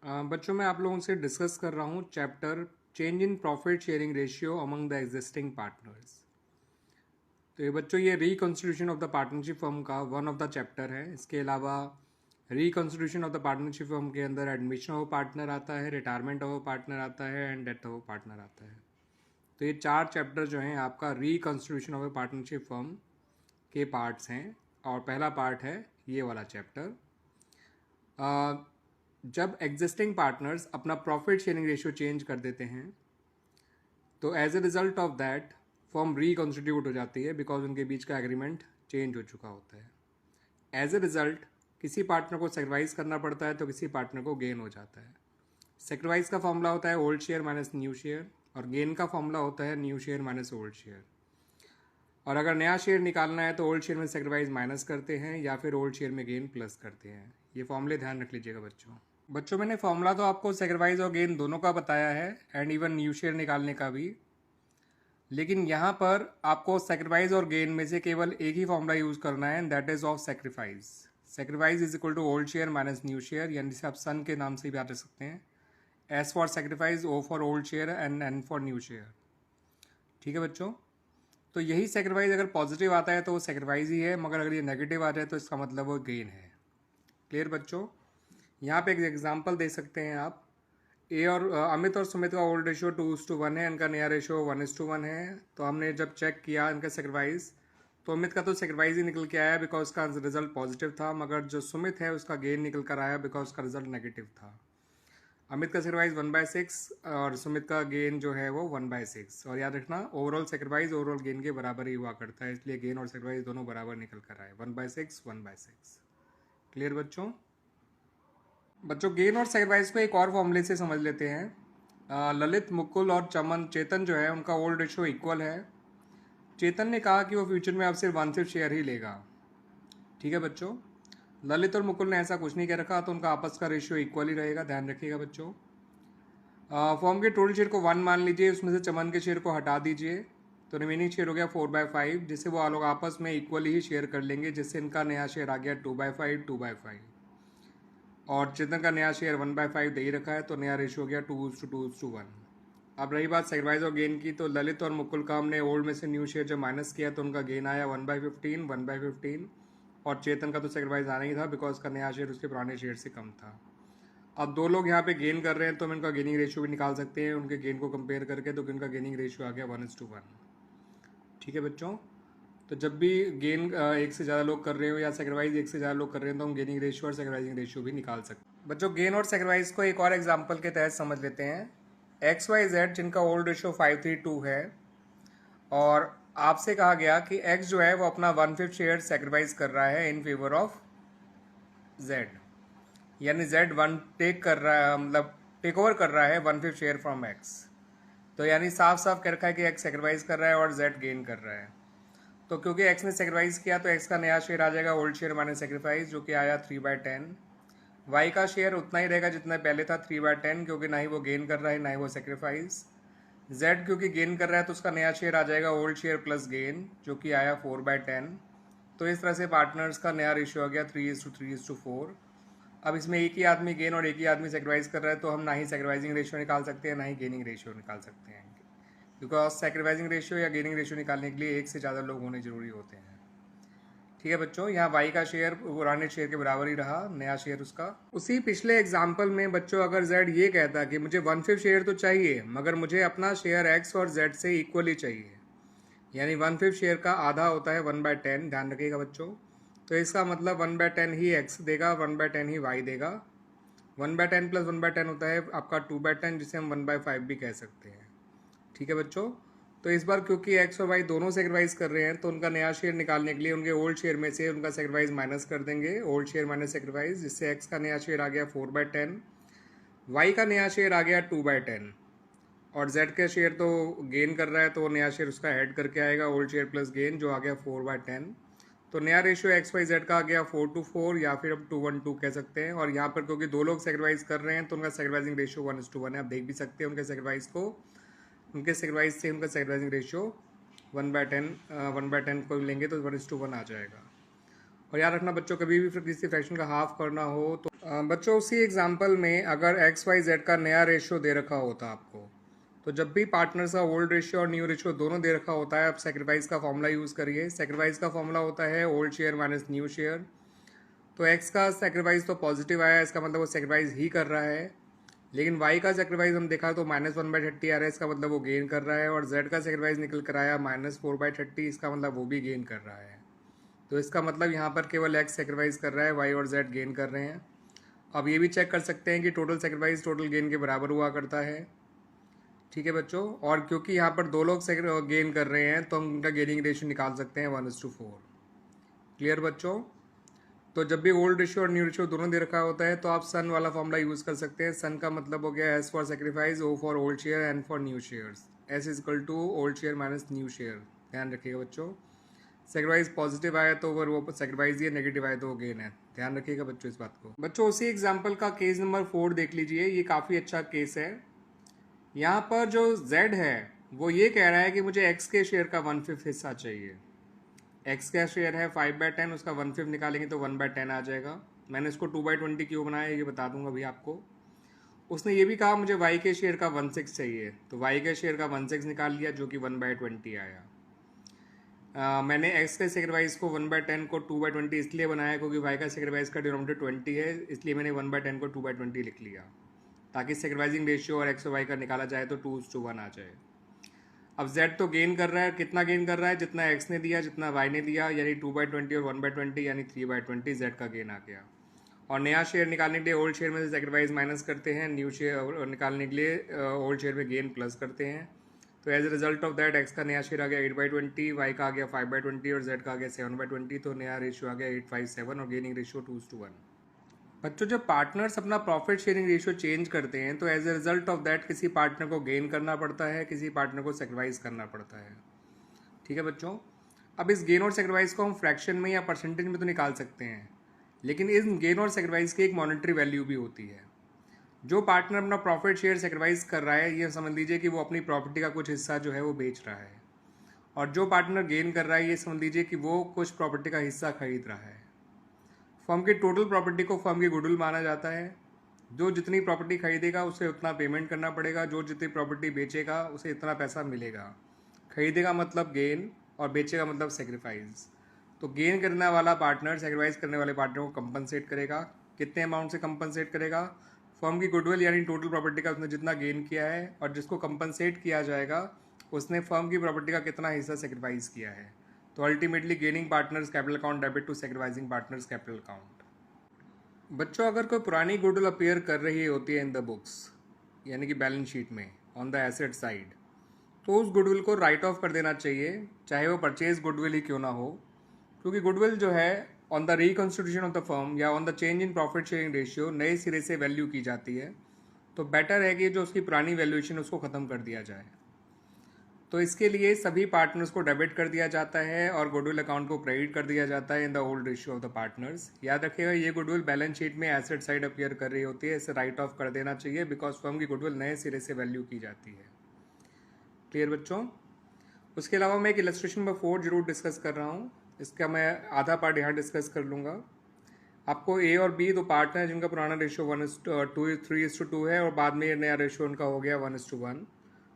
बच्चों मैं आप लोगों से डिस्कस कर रहा हूँ chapter change in profit sharing ratio among the existing partners. तो ये बच्चों ये reconstitution of the partnership firm का वन ऑफ द चैप्टर है। इसके अलावा reconstitution of the partnership firm के अंदर एडमिशन ऑफ पार्टनर आता है, रिटायरमेंट ऑफ पार्टनर आता है एंड डेथ ऑफ पार्टनर आता है। तो ये चार चैप्टर जो हैं आपका reconstitution of a partnership firm के पार्ट्स हैं और पहला पार्ट है ये वाला चैप्टर। जब एग्जिस्टिंग पार्टनर्स अपना प्रॉफिट शेयरिंग रेशियो चेंज कर देते हैं तो as a result of that firm reconstitute हो जाती है बिकॉज उनके बीच का एग्रीमेंट चेंज हो चुका होता है। एज ए रिजल्ट किसी पार्टनर को सेक्रीफाइस करना पड़ता है तो किसी पार्टनर को गेन हो जाता है। सेक्रीफाइस का फॉर्मूला होता है old share minus new share और गेन का फॉर्मूला होता है new share minus old share. और अगर नया शेयर निकालना है तो ओल्ड शेयर में सेक्रीफाइस माइनस करते हैं या फिर ओल्ड शेयर में गेन प्लस करते हैं। ये फॉर्मूले ध्यान रख लीजिएगा बच्चों मैंने फॉर्मूला तो आपको सेक्रीफाइस और गेन दोनों का बताया है एंड इवन न्यू शेयर निकालने का भी, लेकिन यहाँ पर आपको सेक्रीफाइस और गेन में से केवल एक ही फॉर्मूला यूज़ करना है and that is of sacrifice. Sacrifice is equal to old share minus new share, यानी जिसे आप सन के नाम से भी याद रख सकते हैं। S for sacrifice, O for old share and N for new share. ठीक है बच्चों, तो यही सेक्रीफाइस अगर पॉजिटिव आता है तो वो सेक्रीफाइस ही है, मगर अगर ये नेगेटिव आ जाए तो इसका मतलब वो गेन है। क्लियर बच्चों? यहाँ पे एक एग्जांपल दे सकते हैं आप। ए और अमित और सुमित का ओल्ड रेशियो 2:1 है, इनका नया रेशियो 1:1 है। तो हमने जब चेक किया इनका सेक्रीफाइस तो अमित का तो सेक्रीफाइस ही निकल के आया बिकॉज उसका रिजल्ट पॉजिटिव था, मगर जो सुमित है उसका गेन निकल कर आया बिकॉज उसका रिजल्ट नेगेटिव था। अमित का सेक्रीफाइस 1/6 और सुमित का गेन जो है वो 1/6। और याद रखना ओवरऑल सेक्रीफाइस ओवरऑल गेन के बराबर ही हुआ करता है, इसलिए गेन और सेक्रीफाइस दोनों बराबर निकल कर आए 1/6 1/6। क्लियर बच्चों? गेन और सेक्रीफाइस को एक और फॉर्मूले से समझ लेते हैं। ललित, मुकुल और चेतन जो है उनका ओल्ड रेशियो इक्वल है। चेतन ने कहा कि वो फ्यूचर में अब सिर्फ 1/5 शेयर ही लेगा। ठीक है बच्चों, ललित और मुकुल ने ऐसा कुछ नहीं कह रखा, तो उनका आपस का रेशियो इक्वल ही रहेगा, ध्यान रखिएगा बच्चों। फॉर्म के टोटल शेयर को 1 मान लीजिए, उसमें से चमन के शेयर को हटा दीजिए तो रिमेनिंग शेयर हो गया 4/5, जिससे वो लोग आपस में इक्वली ही शेयर कर लेंगे, जिससे इनका नया शेयर आ गया 2/5 2/5। और चेतन का नया शेयर 1/5 दे ही रखा है, तो नया रेशियो हो गया 2:2:1। अब रही बात सेक्रीफाइस और गेन की, तो ललित और मुकुल का हमने ओल्ड में से न्यू शेयर जब माइनस किया तो उनका गेन आया 1/15 1/15। और चेतन का तो सेक्रीफाइस आना ही था बिकॉज का नया शेयर उसके पुराने शेयर से कम था। अब दो लोग यहाँ पे गेन कर रहे हैं तो हम इनका गेनिंग रेशियो भी निकाल सकते हैं उनके गेन को कंपेयर करके, तो इनका गेनिंग रेशियो आ गया 1:1। ठीक है बच्चों, तो जब भी गेन एक से ज़्यादा लोग कर रहे हो या सेक्रीफाइस एक से ज़्यादा लोग कर रहे हैं तो हम गेनिंग रेशियो और सेक्रीफाइसिंग रेशियो भी निकाल सकते हैं। बच्चों गेन और सेक्रीफाइस को एक और एग्जांपल के तहत समझ लेते हैं। एक्स वाई जेड जिनका ओल्ड रेशियो 5:3:2 है और आपसे कहा गया कि एक्स जो है वो अपना 1/5 शेयर सेक्रीफाइस कर रहा है इन फेवर ऑफ जेड, यानी जेड टेक कर रहा है, मतलब टेक ओवर कर रहा है 1/5 शेयर फ्रॉम एक्स। तो यानी साफ साफ कह रखा है कि एक्स सेक्रीफाइस कर रहा है और जेड गेन कर रहा है। तो क्योंकि एक्स ने सेक्रीफाइस किया तो एक्स का नया शेयर आ जाएगा ओल्ड शेयर माइनस सेक्रीफाइस, जो कि आया 3/10। वाई का शेयर उतना ही रहेगा जितना पहले था 3/10, क्योंकि ना ही वो गेन कर रहा है ना ही वो सेक्रीफाइस। जेड क्योंकि गेन कर रहा है तो उसका नया शेयर आ जाएगा ओल्ड शेयर प्लस गेन, जो कि आया 4/10। तो इस तरह से पार्टनर्स का नया रेशियो आ गया 3:3:4। अब इसमें एक ही आदमी गेन और एक ही आदमी सेक्रीफाइस कर रहा है, तो हम ना ही सेक्रीफाइसिंग रेशियो निकाल सकते हैं ना ही गेनिंग रेशियो निकाल सकते हैं, बिकॉज सेक्रीफाइसिंग रेशियो या गेनिंग रेशियो निकालने के लिए एक से ज़्यादा लोग होने जरूरी होते हैं। ठीक है बच्चों, यहाँ वाई का शेयर पुराने शेयर के बराबर ही रहा, नया शेयर उसका। उसी पिछले एग्जाम्पल में बच्चों अगर जेड ये कहता कि मुझे 1/5 शेयर तो चाहिए मगर मुझे अपना शेयर एक्स और जेड से इक्वली चाहिए, यानी 1/5 शेयर का आधा होता है 1/10, ध्यान रखिएगा बच्चों। तो इसका मतलब 1/10 ही एक्स देगा, 1/10 ही वाई देगा। 1/10 प्लस 1/10 होता है आपका 2/10, जिसे हम 1/5 भी कह सकते हैं। ठीक है बच्चों, तो इस बार क्योंकि एक्स और वाई दोनों सेक्रीफाइस कर रहे हैं तो उनका नया शेयर निकालने के लिए उनके ओल्ड शेयर में से उनका सेक्रीफाइस माइनस कर देंगे, ओल्ड शेयर माइनस सेक्रीफाइस, जिससे एक्स का नया शेयर आ गया 4/10, वाई का नया शेयर आ गया 2/10। और जेड का शेयर तो गेन कर रहा है तो वो नया शेयर उसका ऐड करके आएगा ओल्ड शेयर प्लस गेन, जो आ गया 4/10। तो नया रेशियो एक्स वाई जेड का आ गया 4:4 या फिर अब 2:1 कह सकते हैं। और यहाँ पर क्योंकि दो लोग सेक्रीफाइस कर रहे हैं तो उनका सेक्रीफाइसिंग रेशियो 1:1 है। आप देख भी सकते हैं उनके सेक्रीफाइस को, उनके सेक्रीफाइस से उनका सेक्रीफाइसिंग रेशियो 1/10 को लेंगे तो 1:1 आ जाएगा। और याद रखना बच्चों, कभी भी किसी फ्रैक्शन का हाफ करना हो तो बच्चों उसी एग्जाम्पल में अगर एक्स वाई जेड का नया रेशियो दे रखा होता आपको, तो जब भी पार्टनर्स का ओल्ड रेशियो और न्यू रेशियो दोनों दे रखा होता है, आप सेक्रीफाइस का फॉर्मूला यूज़ करिए। सेक्रीफाइस का फॉर्मूला होता है old share minus new share. तो एक्स का सेक्रीफाइस तो पॉजिटिव आया, इसका मतलब वो सेक्रीफाइस ही कर रहा है। लेकिन वाई का सेक्रीफाइस हम देखा तो -1/30 आ रहा है, इसका मतलब वो गेन कर रहा है। और जेड का सेक्रीफाइस निकल कर आया -4/30, इसका मतलब वो भी गेन कर रहा है। तो इसका मतलब यहाँ पर केवल एक्स सेक्रीफाइस कर रहा है, वाई और जेड गेन कर रहे हैं। अब ये भी चेक कर सकते हैं कि टोटल सेक्रीफाइस टोटल गेन के बराबर हुआ करता है। ठीक है बच्चों, और क्योंकि यहाँ पर दो लोग गेन कर रहे हैं तो हम उनका गेनिंग रेशियो निकाल सकते हैं 1:4। क्लियर बच्चों? तो जब भी ओल्ड रेशियो और न्यू रेशियो दोनों दे रखा होता है तो आप सन वाला फॉर्मूला यूज़ कर सकते हैं। सन का मतलब हो गया S for sacrifice, O for old share, N for new shares. S is equal to old share minus new share. ध्यान रखिएगा बच्चों, सेक्रीफाइस पॉजिटिव आया तो अगर वो सेक्रीफाइस ही है, नेगेटिव आया तो वो गेन है। ध्यान रखिएगा बच्चों इस बात को। बच्चों उसी एग्जाम्पल का केस नंबर 4 देख लीजिए, ये काफ़ी अच्छा केस है। यहाँ पर जो Z है वो ये कह रहा है कि मुझे X के शेयर का 1/5 हिस्सा चाहिए। X का शेयर है 5/10, उसका 1/5 निकालेंगे तो 1/10 आ जाएगा। मैंने इसको 2/20 क्यों बनाया ये बता दूंगा अभी आपको। उसने ये भी कहा मुझे Y के शेयर का 1/6 चाहिए, तो Y के शेयर का 1/6 निकाल लिया जो कि 1/20 आया। मैंने X के सेक्रीफाइस को 1/10 को 2/20 इसलिए बनाया क्योंकि Y का सेक्रीफाइस का डिनोमिनेटर 20 है, इसलिए मैंने 1/10 को 2/20 लिख लिया ताकि सेक्रीफाइसिंग रेशियो और एक्स और वाई का निकाला जाए तो 2:1 आ जाए। अब Z तो गेन कर रहा है, कितना गेन कर रहा है? जितना X ने दिया जितना Y ने दिया, यानी 2/20 और 1/20 यानी 3/20 Z का गेन आ गया। और नया शेयर निकालने के लिए ओल्ड शेयर में से सेक्रीफाइस माइनस करते हैं, न्यू शेयर निकालने के लिए ओल्ड शेयर में गेन प्लस करते हैं। तो as a result of that X का नया शेयर आ गया 8/20, वाई का आ गया 5/20 और जेड का आ गया 7/20। तो नया रेशियो आ गया 857 और गेनिंग रेशियो 2:1। बच्चों जब पार्टनर्स अपना प्रॉफिट शेयरिंग रेशियो चेंज करते हैं तो as a result of that किसी पार्टनर को गेन करना पड़ता है, किसी पार्टनर को सेक्रीफाइस करना पड़ता है। ठीक है बच्चों, अब इस गेन और सेक्रीफाइस को हम फ्रैक्शन में या परसेंटेज में तो निकाल सकते हैं, लेकिन इस गेन और सेक्रीफाइस की एक मॉनेटरी वैल्यू भी होती है। जो पार्टनर अपना प्रॉफिट शेयर सेक्रीफाइस कर रहा है, ये समझ लीजिए कि वो अपनी प्रॉपर्टी का कुछ हिस्सा जो है वो बेच रहा है, और जो पार्टनर गेन कर रहा है ये समझ लीजिए कि वो कुछ प्रॉपर्टी का हिस्सा खरीद रहा है। फर्म की टोटल प्रॉपर्टी को फर्म की गुडविल माना जाता है। जो जितनी प्रॉपर्टी खरीदेगा उसे उतना पेमेंट करना पड़ेगा, जो जितनी प्रॉपर्टी बेचेगा उसे इतना पैसा मिलेगा। खरीदेगा मतलब गेन और बेचेगा मतलब सेक्रीफाइस। तो गेन करने वाला पार्टनर सेक्रीफाइस करने वाले पार्टनर को कंपनसेट करेगा। कितने अमाउंट से कंपनसेट करेगा? फर्म की गुडविल यानी टोटल प्रॉपर्टी का उसने जितना गेन किया है, और जिसको कंपनसेट किया जाएगा उसने फर्म की प्रॉपर्टी का कितना हिस्सा सेक्रीफाइस किया है। तो ultimately gaining partners capital account debit to sacrificing partners capital account. बच्चों अगर कोई पुरानी गुडविल अपीयर कर रही होती है इन द बुक्स यानी कि बैलेंस शीट में ऑन द एसेट साइड, तो उस गुडविल को राइट ऑफ कर देना चाहिए, चाहे वो परचेज गुडविल ही क्यों ना हो। क्योंकि गुडविल जो है on the reconstitution of the firm या on the change in profit sharing ratio नए सिरे से वैल्यू की जाती है। तो बेटर है कि जो उसकी पुरानी वैल्यूएशन उसको ख़त्म कर दिया जाए। तो इसके लिए सभी पार्टनर्स को डेबिट कर दिया जाता है और गुडविल अकाउंट को क्रेडिट कर दिया जाता है in the old ratio of the partners. याद रखिएगा ये गुडविल बैलेंस शीट में एसेट साइड अपीयर कर रही होती है, इसे राइट ऑफ कर देना चाहिए बिकॉज फर्म की गुडविल नए सिरे से वैल्यू की जाती है। क्लियर बच्चों? उसके अलावा मैं एक इलस्ट्रेशन नंबर 4 जरूर डिस्कस कर रहा हूँ, इसका मैं आधा पार्ट यहाँ डिस्कस कर लूँगा। आपको ए और बी दो पार्टनर हैं जिनका पुराना रेशियो 3:2 है और बाद में ये नया रेशियो उनका हो गया 1:1।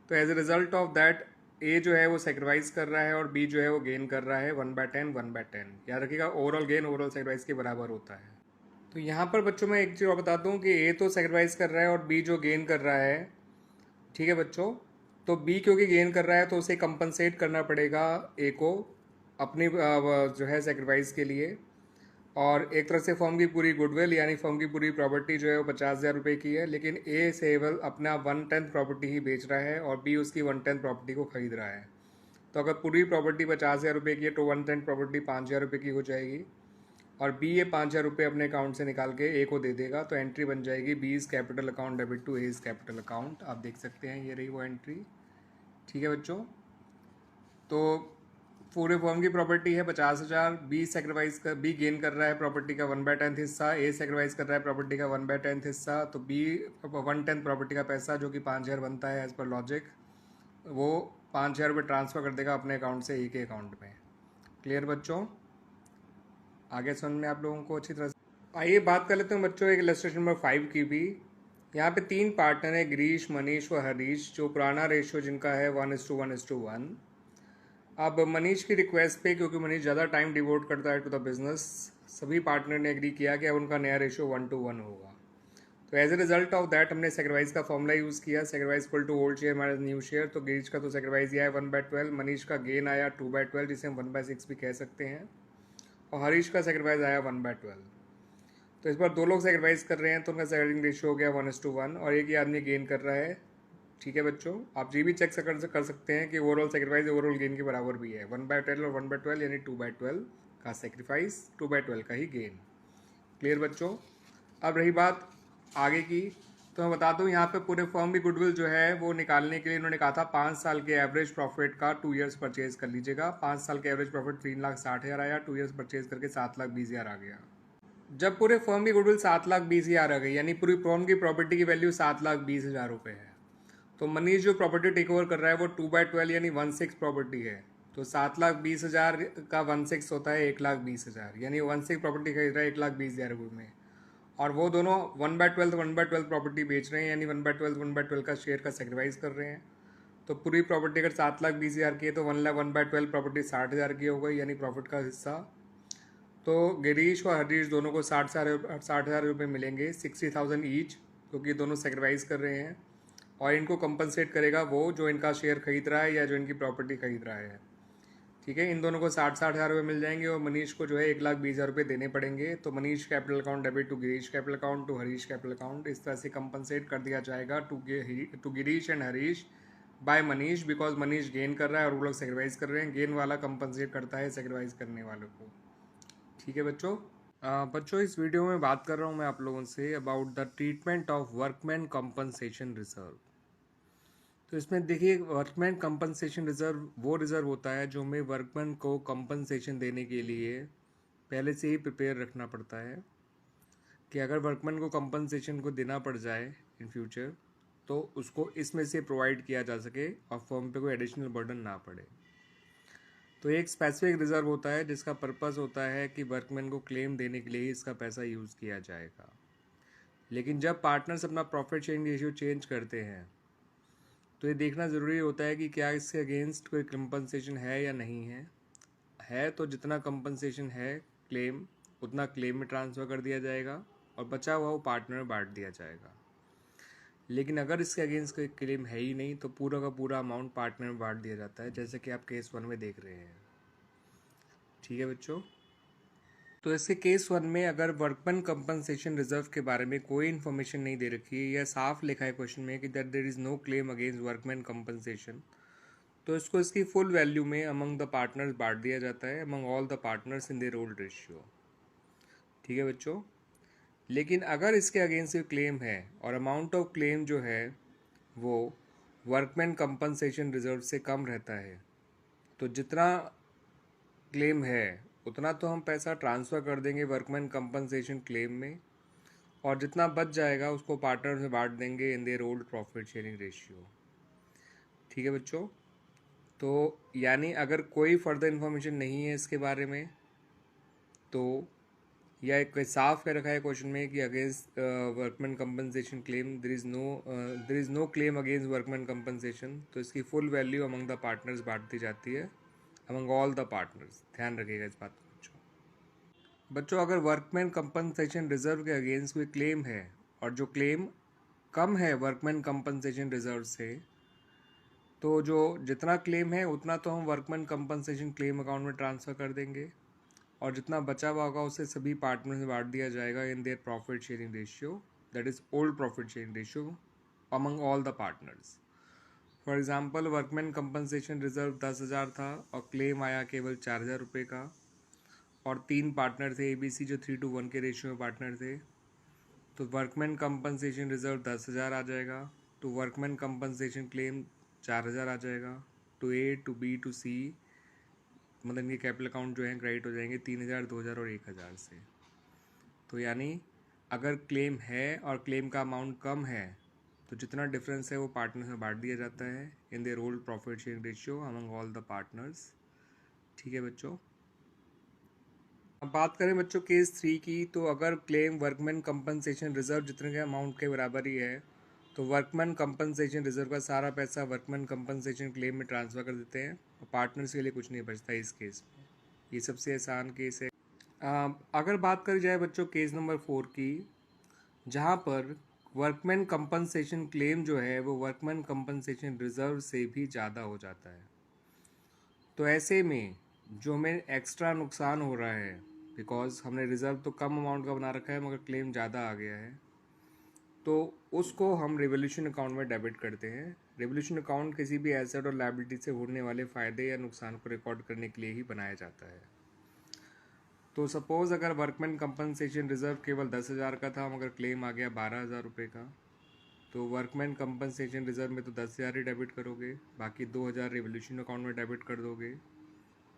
तो as a result of that ए जो है वो सेक्रीफाइस कर रहा है और बी जो है वो गेन कर रहा है 1/10 1/10। याद रखिएगा ओवरऑल गेन ओवरऑल सेक्रीफाइस के बराबर होता है। तो यहाँ पर बच्चों मैं एक चीज़ और बता दूँ कि ए तो सेक्रीफाइस कर रहा है और बी जो गेन कर रहा है। ठीक है बच्चों, तो बी क्योंकि गेन कर रहा है तो उसे कंपनसेट करना पड़ेगा ए को अपनी जो है सेक्रीफाइस के लिए। और एक तरह से फर्म की पूरी गुडविल यानी फर्म की पूरी प्रॉपर्टी जो है वो 50,000 रुपये की है, लेकिन ए सेवल अपना 1/10 प्रॉपर्टी ही बेच रहा है और बी उसकी 1/10 प्रॉपर्टी को खरीद रहा है। तो अगर पूरी प्रॉपर्टी 50,000 रुपये की है तो 1/10 प्रॉपर्टी 5,000 रुपये की हो जाएगी और बी ये 5,000 रुपये अपने अकाउंट से निकाल के ए को दे देगा। तो एंट्री बन जाएगी B is capital account debit to A is capital account. आप देख सकते हैं ये रही वो एंट्री। ठीक है बच्चों, तो पूरे फर्म की प्रॉपर्टी है 50,000, बी सेक्रीफाइस कर बी गेन कर रहा है प्रॉपर्टी का 1/10 हिस्सा, ए सेक्रीफाइस कर रहा है प्रॉपर्टी का 1/10 हिस्सा। तो बी 1/10 प्रॉपर्टी का पैसा जो कि 5,000 बनता है एज पर लॉजिक, वो 5,000 रुपये ट्रांसफ़र कर देगा अपने अकाउंट से ए के अकाउंट में। क्लियर बच्चों? आगे समझ में आप लोगों को अच्छी तरह से? आइए बात कर लेते हैं बच्चों एक इलस्ट्रेशन नंबर 5 की भी। यहाँ पे 3 पार्टनर है, गिरीश, मनीष व हरीश, जो पुराना रेशियो जिनका है 1:1:1। अब मनीष की रिक्वेस्ट पे, क्योंकि मनीष ज़्यादा टाइम डिवोट करता है टू द बिजनेस, सभी पार्टनर ने एग्री किया कि अब उनका नया रेशियो 1:1 होगा। तो as a result of that हमने सेक्रीफाइस का फॉर्मूला यूज़ किया, sacrifice equal to old share minus new share. तो गिरीश का तो सेक्रीफाइस ये आया 1/12, मनीष का गेन आया 2/12 जिसे हम 1/6 भी कह सकते हैं, और हरीश का सेक्रीफाइस आया 1/12। तो इस बार दो लोग सेक्रीफाइस कर रहे हैं तो उनका सेक्रीफाइसिंग रेशियो हो गया 1:1, और एक ही आदमी गेन कर रहा है। ठीक है बच्चों, आप ये भी चेक कर सकते हैं कि ओवरऑल सेक्रीफाइस ओवरऑल गेन के बराबर भी है, 1/12 और 1/12 यानी 2/12 का सेक्रीफाइस, 2/12 का ही गेन। क्लियर बच्चों। अब रही बात आगे की, तो मैं बता दूं यहाँ पे पूरे फर्म की गुडविल जो है वो निकालने के लिए उन्होंने कहा था 5 साल के एवरेज प्रॉफिट का 2 ईयर्स परचेज कर लीजिएगा। 5 साल के एवरेज प्रॉफिट 3,60,000 आया, 2 ईयर्स परचेज करके 7,20,000 आ गया। जब पूरे फर्म की गुडविल 7,20,000 आ गई, यानी पूरी फर्म की प्रॉपर्टी की वैल्यू 7,20,000 रुपये है, तो मनीष जो प्रॉपर्टी टेक ओवर कर रहा है वो 2/12 यानी 1/6 प्रॉपर्टी है। तो 7,20,000 का 1/6 होता है 1,20,000, यानी 1/6 प्रॉपर्टी खरीद रहा है 1,20,000 रुपये में, और वो दोनों 1/12 प्रॉपर्टी बेच रहे हैं, यानी 1/12 का शेयर का सेक्रीफाइस कर रहे हैं। तो पूरी प्रॉपर्टी अगर 7,20,000 की है तो 1/12 प्रॉपर्टी 60,000 की हो गई, यानी प्रॉफिट का हिस्सा। तो गिरीश और हरीश दोनों को 60,000 रुपये मिलेंगे, 60,000 ईच, क्योंकि दोनों सेक्रीफाइस कर रहे हैं, और इनको कंपनसेट करेगा वो जो इनका शेयर खरीद रहा है या जो इनकी प्रॉपर्टी खरीद रहा है। ठीक है, इन दोनों को 60,000 रुपये मिल जाएंगे, और मनीष को जो है 1,20,000 रुपये देने पड़ेंगे। तो Manish capital account debit to Girish capital account to Harish capital account, इस तरह से कंपनसेट कर दिया जाएगा to Girish and Harish by Manish, because Manish gain कर रहा है और वो लोग सेक्रीफाइस कर रहे हैं। गेन वाला कंपनसेट करता है सेक्रीफाइस करने वालों को। ठीक है बच्चों। बच्चों इस वीडियो में बात कर रहा हूँ मैं आप लोगों say about the treatment of workman compensation reserve. तो इसमें देखिए, वर्कमैन कंपनसेशन रिजर्व वो रिजर्व होता है जो हमें वर्कमैन को कंपनसेशन देने के लिए पहले से ही प्रिपेयर रखना पड़ता है, कि अगर वर्कमैन को कंपनसेशन को देना पड़ जाए इन फ्यूचर तो उसको इसमें से प्रोवाइड किया जा सके और फर्म पे कोई एडिशनल बर्डन ना पड़े। तो एक स्पेसिफिक रिजर्व होता है जिसका पर्पस होता है कि वर्कमैन को क्लेम देने के लिए ही इसका पैसा यूज़ किया जाएगा। लेकिन जब पार्टनर्स अपना प्रॉफिट शेयरिंग रेशियो चेंज करते हैं तो ये देखना ज़रूरी होता है कि क्या इसके अगेंस्ट कोई कंपनसेशन है या नहीं है तो जितना कंपनसेशन है क्लेम, उतना क्लेम में ट्रांसफ़र कर दिया जाएगा और बचा हुआ वो पार्टनर में बांट दिया जाएगा। लेकिन अगर इसके अगेंस्ट कोई क्लेम है ही नहीं तो पूरा का पूरा अमाउंट पार्टनर में बांट दिया जाता है, जैसे कि आप केस 1 में देख रहे हैं। ठीक है बच्चों। तो इसके केस 1 में अगर वर्कमैन कंपनसेशन रिजर्व के बारे में कोई इन्फॉर्मेशन नहीं दे रखी है या साफ लिखा है क्वेश्चन में कि that there is no claim against workman compensation, तो इसको इसकी फुल वैल्यू में अमंग द पार्टनर्स बांट दिया जाता है, among all the partners in their old ratio. ठीक है बच्चों। लेकिन अगर इसके अगेंस्ट क्लेम है और अमाउंट ऑफ क्लेम जो है वो वर्कमैन कंपनसेशन रिजर्व से कम रहता है, तो जितना क्लेम है उतना तो हम पैसा ट्रांसफ़र कर देंगे वर्कमैन कंपनसेशन क्लेम में, और जितना बच जाएगा उसको पार्टनर में बांट देंगे इन their old profit sharing ratio. ठीक है बच्चों। तो यानी अगर कोई फर्दर इन्फॉर्मेशन नहीं है इसके बारे में, तो या एक साफ कह रखा है क्वेश्चन में कि against workman compensation claim there is no claim against workman compensation, तो इसकी full value among the partners बांट दी जाती है, अमंग ऑल द पार्टनर्स। ध्यान रखिएगा इस बात को बच्चों। अगर वर्कमैन कंपनसेशन रिजर्व के अगेंस्ट कोई क्लेम है और जो क्लेम कम है वर्कमैन कंपनसेशन रिजर्व से, तो जो जितना क्लेम है उतना तो हम वर्कमैन कंपनसेशन क्लेम अकाउंट में ट्रांसफ़र कर देंगे, और जितना बचा हुआ होगा उसे सभी पार्टनर में बांट दिया जाएगा in their profit sharing ratio, that is old profit sharing ratio among all the partners. For example workman compensation reserve 10,000 था और क्लेम आया केवल 4,000 रुपये का, और 3 पार्टनर थे ABC जो 3:1 के रेशियो में पार्टनर थे, तो वर्कमैन कंपनसेशन रिजर्व 10,000 आ जाएगा, टू वर्कमैन कंपनसेशन क्लेम 4,000 आ जाएगा, to A to B to C, मतलब इनके कैपिटल अकाउंट जो है क्रेडिट हो जाएंगे 3,000, 2,000 और 1,000 से। तो यानी अगर क्लेम है और क्लेम का अमाउंट कम है तो जितना डिफरेंस है वो पार्टनर्स में बांट दिया जाता है in their old profit sharing ratio among all the partners. ठीक है बच्चों। अब बात करें बच्चों केस 3 की, तो अगर क्लेम वर्कमैन कंपनसेशन रिजर्व जितने के अमाउंट के बराबर ही है तो वर्कमैन कंपनसेशन रिजर्व का सारा पैसा वर्कमैन कंपनसेशन क्लेम में ट्रांसफ़र कर देते हैं और पार्टनर्स के लिए कुछ नहीं बचता इस केस में। ये सबसे आसान केस है। अगर बात करी जाए बच्चों केस नंबर 4 की, जहाँ पर वर्कमैन कंपनसेशन क्लेम जो है वो वर्कमैन कंपनसेशन रिजर्व से भी ज़्यादा हो जाता है, तो ऐसे में जो हमें एक्स्ट्रा नुकसान हो रहा है, बिकॉज हमने रिज़र्व तो कम अमाउंट का बना रखा है मगर क्लेम ज़्यादा आ गया है, तो उसको हम रिवोल्यूशन अकाउंट में डेबिट करते हैं। रिवोल्यूशन अकाउंट किसी भी एसेट और लायबिलिटी से होने वाले फ़ायदे या नुकसान को रिकॉर्ड करने के लिए ही बनाया जाता है। तो सपोज़ अगर वर्कमैन कंपनसेशन रिजर्व केवल 10,000 का था मगर क्लेम आ गया 12,000 रुपये का, तो वर्कमैन कंपनसेशन रिजर्व में तो 10,000 ही डेबिट करोगे, बाकी 2,000 रिवोल्यूशन अकाउंट में डेबिट कर दोगे।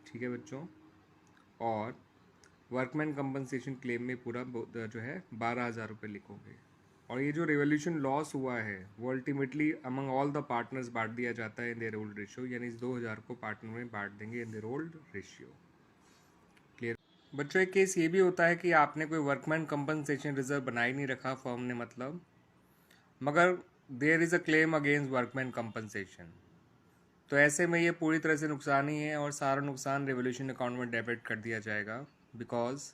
ठीक है बच्चों, और वर्कमैन कंपनसेशन क्लेम में पूरा जो है 12,000 रुपये लिखोगे। और ये जो रिवोल्यूशन लॉस हुआ है वो ultimately among all the partners बांट दिया जाता है इन देयर ओल्ड रेशियो, यानी इस 2,000 को पार्टनर में बांट देंगे इन देयर ओल्ड रेशियो। क्लियर बच्चों, एक केस ये भी होता है कि आपने कोई वर्कमैन कंपनसेशन रिजर्व बना ही नहीं रखा फर्म ने, मतलब मगर there is a claim against workman compensation, तो ऐसे में ये पूरी तरह से नुकसान ही है और सारा नुकसान रिवोल्यूशन अकाउंट में डेबिट कर दिया जाएगा, बिकॉज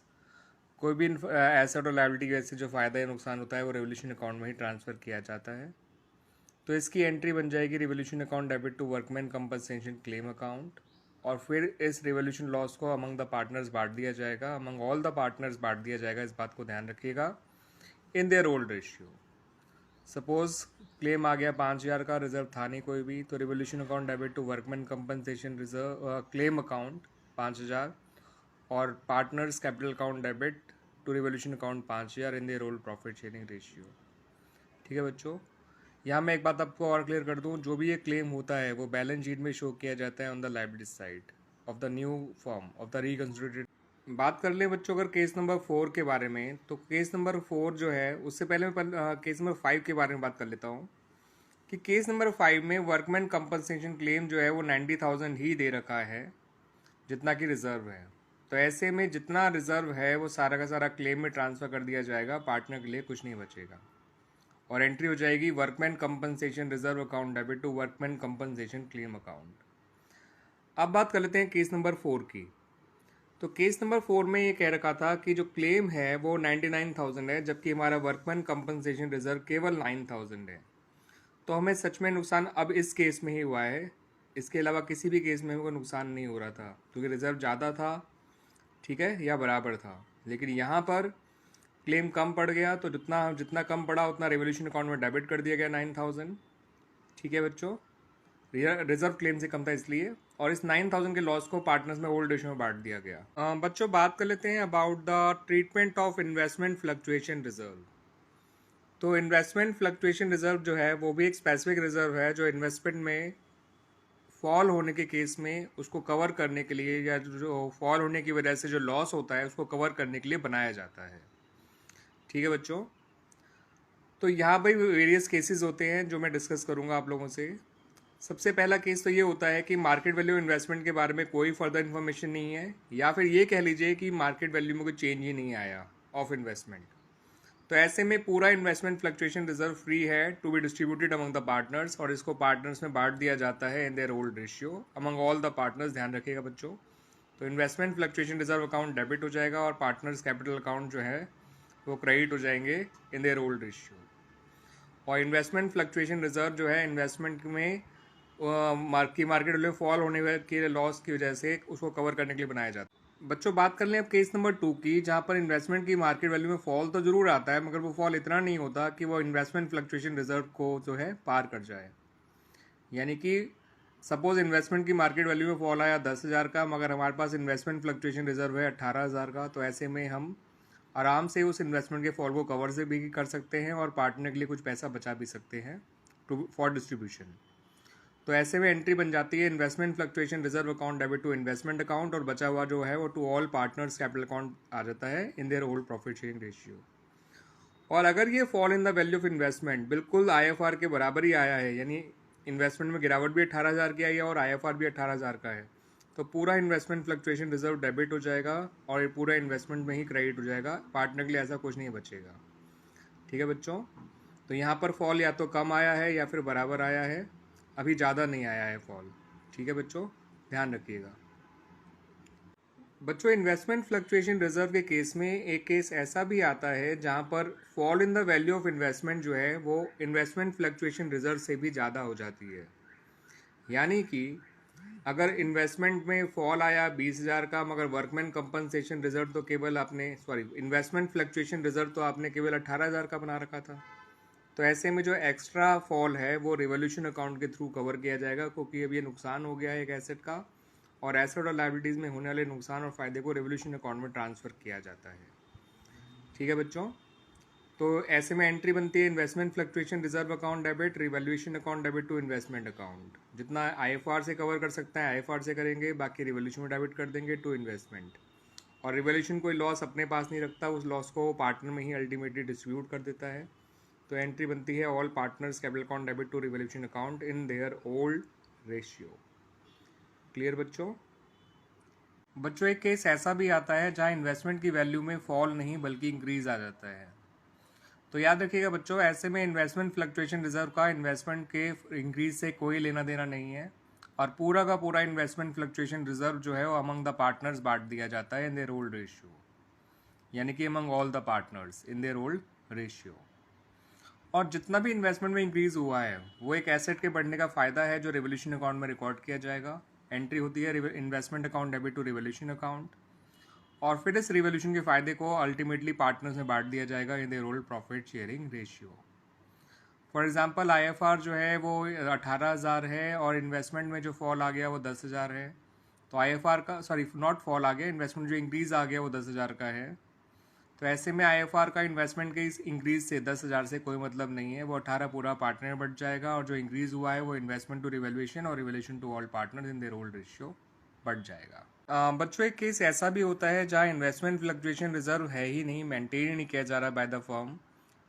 कोई भी एसेट और लायबिलिटी की वजह से जो फ़ायदा या नुकसान होता है वो रिवोल्यूशन अकाउंट में ही ट्रांसफ़र किया जाता है। तो इसकी एंट्री बन जाएगी revaluation account debit to workman compensation claim account, और फिर इस रिवोल्यूशन लॉस को अमंग द पार्टनर्स बांट दिया जाएगा, अमंग ऑल द पार्टनर्स बांट दिया जाएगा, इस बात को ध्यान रखिएगा, in their old ratio. Suppose claim आ गया 5,000 का, रिजर्व था नहीं कोई भी, तो revaluation account debit to workman compensation reserve claim account 5,000 और partners capital account debit to revaluation account 5,000 in their old profit sharing ratio. ठीक है बच्चों, यहाँ मैं एक बात आपको और क्लियर कर दूँ, जो भी ये क्लेम होता है वो बैलेंस शीट में शो किया जाता है on the liability side of the new form of the reconstructed. बात कर लें बच्चों अगर केस नंबर 4 के बारे में, तो केस नंबर 4 जो है उससे पहले मैं केस नंबर 5 के बारे में बात कर लेता हूँ कि केस नंबर 5 में वर्कमैन कंपनसेशन क्लेम जो है वो 90,000 ही दे रखा है जितना कि रिजर्व है, तो ऐसे में जितना रिजर्व है वो सारा का सारा क्लेम में ट्रांसफ़र कर दिया जाएगा, पार्टनर के लिए कुछ नहीं बचेगा और एंट्री हो जाएगी workman compensation reserve account debit to workman compensation claim account. अब बात कर लेते हैं केस नंबर 4 की। तो केस नंबर 4 में ये कह रखा था कि जो क्लेम है वो 99,000 है, जबकि हमारा वर्कमैन कंपनसेशन रिजर्व केवल 9,000 है। तो हमें सच में नुकसान अब इस केस में ही हुआ है, इसके अलावा किसी भी केस में हमको नुकसान नहीं हो रहा था क्योंकि रिजर्व ज़्यादा था, ठीक है, या बराबर था, लेकिन यहाँ पर क्लेम कम पड़ गया, तो जितना जितना कम पड़ा उतना रिवोल्यूशन अकाउंट में डेबिट कर दिया गया 9,000। ठीक है बच्चों, रिजर्व क्लेम से कम था इसलिए, और इस 9,000 के लॉस को पार्टनर्स में ओल्ड रेशियो में बांट दिया गया। बच्चों बात कर लेते हैं about the treatment of investment fluctuation reserve. तो इन्वेस्टमेंट फ्लक्चुएशन रिजर्व जो है वो भी एक स्पेसिफिक रिजर्व है जो इन्वेस्टमेंट में फॉल होने के केस में उसको कवर करने के लिए, या जो फॉल होने की वजह से जो लॉस होता है उसको कवर करने के लिए बनाया जाता है। ठीक है बच्चों, तो यहाँ भाई वेरियस केसेस होते हैं जो मैं डिस्कस करूँगा आप लोगों से। सबसे पहला केस तो ये होता है कि मार्केट वैल्यू इन्वेस्टमेंट के बारे में कोई फर्दर इन्फॉर्मेशन नहीं है, या फिर ये कह लीजिए कि मार्केट वैल्यू में कोई चेंज ही नहीं आया ऑफ इन्वेस्टमेंट। तो ऐसे में पूरा इन्वेस्टमेंट फ्लक्चुएशन रिजर्व फ्री है to be distributed among the partners, और इसको पार्टनर्स में बांट दिया जाता है in their old ratio among all the partners. ध्यान रखिएगा बच्चों, तो investment fluctuation reserve account debit हो जाएगा और पार्टनर्स कैपिटल अकाउंट जो है वो क्रेडिट हो जाएंगे इन देयर ओल्ड रेशियो। और इन्वेस्टमेंट फ्लक्चुएशन रिजर्व जो है इन्वेस्टमेंट में मार्केट वैल्यू फॉल होने के लॉस की वजह से उसको कवर करने के लिए बनाया जाता है। बच्चों बात कर लें अब केस नंबर 2 की, जहाँ पर इन्वेस्टमेंट की मार्केट वैल्यू में फॉल तो जरूर आता है मगर वो फॉल इतना नहीं होता कि वो इन्वेस्टमेंट फ्लक्चुएशन रिजर्व को जो है पार कर जाए। यानी कि सपोज इन्वेस्टमेंट की मार्केट वैल्यू में फॉल आया 10,000 का, मगर हमारे पास इन्वेस्टमेंट फ्लक्चुएशन रिजर्व है 18,000 का, तो ऐसे में हम आराम से उस इन्वेस्टमेंट के फॉल को कवर से भी कर सकते हैं और पार्टनर के लिए कुछ पैसा बचा भी सकते हैं फॉर डिस्ट्रीब्यूशन। तो ऐसे में एंट्री बन जाती है investment fluctuation reserve account debit to investment account, और बचा हुआ जो है वो to all partners capital account आ जाता है in their old profit sharing ratio. और अगर ये fall in the value of investment बिल्कुल IFR के बराबर ही आया है, यानी इन्वेस्टमेंट में गिरावट भी 18,000 की आई है और IFR भी 18,000 का है, तो पूरा इन्वेस्टमेंट फ्लक्चुएशन रिजर्व डेबिट हो जाएगा और ये पूरा इन्वेस्टमेंट में ही क्रेडिट हो जाएगा, पार्टनर के लिए ऐसा कुछ नहीं बचेगा। ठीक है बच्चों, तो यहाँ पर फॉल या तो कम आया है या फिर बराबर आया है, अभी ज़्यादा नहीं आया है फॉल। ठीक है बच्चों, ध्यान रखिएगा। बच्चों, इन्वेस्टमेंट फ्लक्चुएशन रिजर्व के केस में एक केस ऐसा भी आता है जहाँ पर fall in the value of investment जो है वो इन्वेस्टमेंट फ्लक्चुएशन रिजर्व से भी ज़्यादा हो जाती है। यानी कि अगर इन्वेस्टमेंट में फॉल आया 20,000 का, मगर वर्कमैन कंपनसेशन रिजर्व तो केवल आपने इन्वेस्टमेंट फ्लक्चुएशन रिजर्व तो आपने केवल 18,000 का बना रखा था, तो ऐसे में जो एक्स्ट्रा फॉल है वो रिवोल्यूशन अकाउंट के थ्रू कवर किया जाएगा, क्योंकि अब ये नुकसान हो गया है एक एसेट का, और एसेट और लायबिलिटीज़ में होने वाले नुकसान और फ़ायदे को रिवोल्यूशन अकाउंट में ट्रांसफ़र किया जाता है। ठीक है बच्चों, तो ऐसे में एंट्री बनती है investment fluctuation reserve account debit, revaluation account debit to investment account. जितना आईएफआर से कवर कर सकते हैं आईएफआर से करेंगे, बाकी रिवैल्यूएशन में डेबिट कर देंगे टू इन्वेस्टमेंट। और रिवैल्यूएशन कोई लॉस अपने पास नहीं रखता, उस लॉस को पार्टनर में ही अल्टीमेटली डिस्ट्रीब्यूट कर देता है। तो एंट्री बनती है all partners capital account debit to revaluation account in their old ratio. Clear बच्चों? बच्चों, एक केस ऐसा भी आता है जहां इन्वेस्टमेंट की वैल्यू में फॉल नहीं बल्कि इंक्रीज आ जाता है। तो याद रखिएगा बच्चों, ऐसे में इन्वेस्टमेंट फ्लक्चुएशन रिजर्व का इन्वेस्टमेंट के इंक्रीज से कोई लेना देना नहीं है, और पूरा का पूरा इन्वेस्टमेंट फ्लक्चुएशन रिजर्व जो है वो अमंग द पार्टनर्स बांट दिया जाता है इन देयर ओल्ड रेशियो, यानी कि among all the partners in their old ratio. और जितना भी इन्वेस्टमेंट में इंक्रीज हुआ है वो एक एसेट के बढ़ने का फायदा है जो रिवोल्यूशन अकाउंट में रिकॉर्ड किया जाएगा। एंट्री होती है investment account debit to revaluation account, और फिर इस रिवोल्यूशन के फायदे को अल्टीमेटली पार्टनर्स में बांट दिया जाएगा इन their old profit sharing ratio. For example IFR जो है वो 18,000 है और इन्वेस्टमेंट में जो फॉल आ गया वो 10,000 है, तो आईएफआर का नॉट फॉल आ गया, इन्वेस्टमेंट जो इंक्रीज आ गया वो 10,000 का है। तो ऐसे में आईएफआर का इन्वेस्टमेंट के इस इंक्रीज से 10,000 से कोई मतलब नहीं है, वो 18 पूरा पार्टनर में बढ़ जाएगा, और जो इंक्रीज हुआ है वो इन्वेस्टमेंट टू रिवैल्यूएशन और revaluation to all partners in their old ratio बढ़ जाएगा। बच्चों, एक केस ऐसा भी होता है जहां इन्वेस्टमेंट फ्लक्चुएशन रिजर्व है ही नहीं, मेंटेन ही नहीं किया जा रहा by the firm,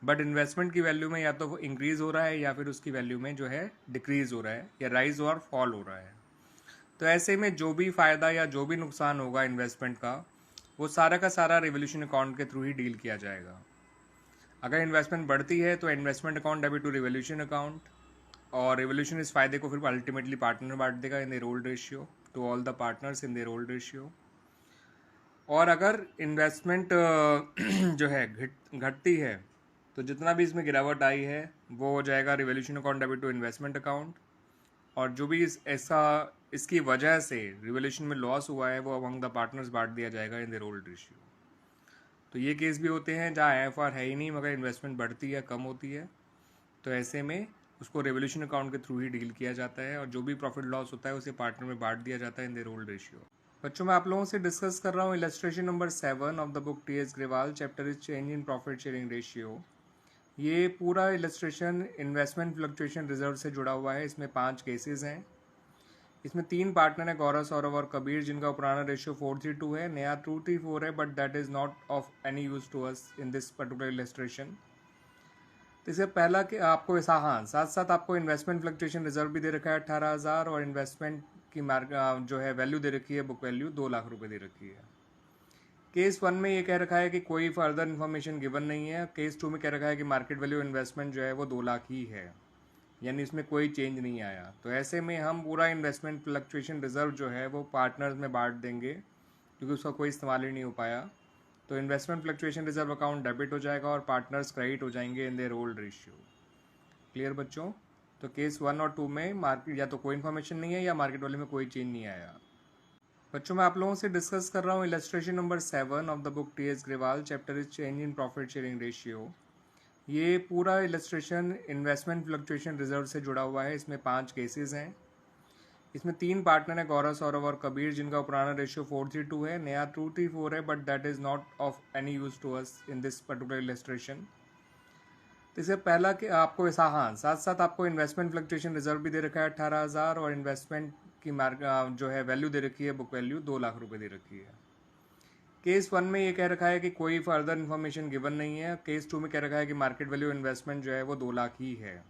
but investment की वैल्यू में या तो इंक्रीज हो रहा है या फिर उसकी वैल्यू में जो है डिक्रीज हो रहा है, या राइज और फॉल हो रहा है। तो ऐसे में जो भी फ़ायदा या जो भी नुकसान होगा इन्वेस्टमेंट का, वो सारा का सारा रिवोल्यूशन अकाउंट के थ्रू ही डील किया जाएगा। अगर इन्वेस्टमेंट बढ़ती है तो investment account debit to revaluation account, और रिवोल्यूशन इस फायदे को फिर अल्टीमेटली पार्टनर बांट देगा इन their old ratio two all the partners in their old ratio. और अगर इन्वेस्टमेंट जो है घटती है तो जितना भी इसमें गिरावट आई है वो हो जाएगा revaluation account debit to investment account, और जो भी इसकी वजह से रिवोल्यूशन में लॉस हुआ है वो अमंग द पार्टनर्स बांट दिया जाएगा इन देयर ओल्ड रेशियो। तो ये केस भी होते हैं जहाँ आईएफआर है ही नहीं मगर इन्वेस्टमेंट बढ़ती है या कम होती है, तो ऐसे में उसको रिवोल्यूशन अकाउंट के थ्रू ही डील किया जाता है, और जो भी प्रॉफिट लॉस होता है उसे पार्टनर में बांट दिया जाता है इन देयर ओल्ड रेशियो। बच्चों, मैं आप लोगों से डिस्कस कर रहा हूँ illustration number 7 of the book T S. Grewal, chapter is change in profit sharing ratio. ये पूरा इलस्ट्रेशन इन्वेस्टमेंट फ्लक्चुएशन रिजर्व से जुड़ा हुआ है। इसमें 5 केसेस हैं। इसमें 3 पार्टनर है, गौरव, सौरभ और कबीर, जिनका पुराना रेशियो 4:3 है, नया 2:4 है, but that is not of any use to us in this particular illustration. तो इससे पहला कि आपको साथ साथ आपको इन्वेस्टमेंट फ्लक्चुएशन रिजर्व भी दे रखा है 18,000, और इन्वेस्टमेंट की जो है वैल्यू दे रखी है, बुक वैल्यू 2 लाख रुपए दे रखी है। केस 1 में ये कह रखा है कि कोई फर्दर इन्फॉर्मेशन गिवन नहीं है। केस 2 में कह रखा है कि मार्केट वैल्यू इन्वेस्टमेंट जो है वो 2 लाख ही है, यानी इसमें कोई चेंज नहीं आया। तो ऐसे में हम पूरा इन्वेस्टमेंट फ्लक्चुएशन रिजर्व है ही नहीं, मेंटेन ही नहीं किया जा रहा by the firm, but investment की वैल्यू में जो है वो 2 लाख ही है। पार्टनर्स में बांट देंगे क्योंकि उसका कोई इस्तेमाल ही नहीं हो पाया। तो investment fluctuation reserve account debit हो जाएगा और पार्टनर्स क्रेडिट हो जाएंगे इन देयर ओल्ड रेशियो। क्लियर बच्चों? तो केस 1 और 2 में मार्केट या तो कोई इन्फॉर्मेशन नहीं है या मार्केट वैल्यू में कोई चेंज नहीं आया। बच्चों, मैं आप लोगों से डिस्कस कर रहा हूँ illustration number 7 of the book T S. Grewal, chapter is change in profit sharing ratio. ये पूरा इलस्ट्रेशन इन्वेस्टमेंट फ्लक्चुएशन रिजर्व से जुड़ा हुआ है। इसमें 5 केसेस हैं। इसमें 3 पार्टनर है, गौरव, सौरभ और कबीर, जिनका पुराना रेशियो 4:3 है, नया 2:4 है, but that is not of any use to us in this particular illustration. तो इससे पहला कि आपको साथ साथ आपको इन्वेस्टमेंट फ्लक्चुएशन रिजर्व भी दे रखा है 18,000, और इन्वेस्टमेंट की जो है वैल्यू दे रखी है, बुक वैल्यू 2 लाख रुपए दे रखी है। केस 1 में ये कह रखा है कि कोई फर्दर इन्फॉर्मेशन गिवन नहीं है। केस 2 में कह रखा है कि मार्केट वैल्यू इन्वेस्टमेंट जो है वो 2 लाख ही है,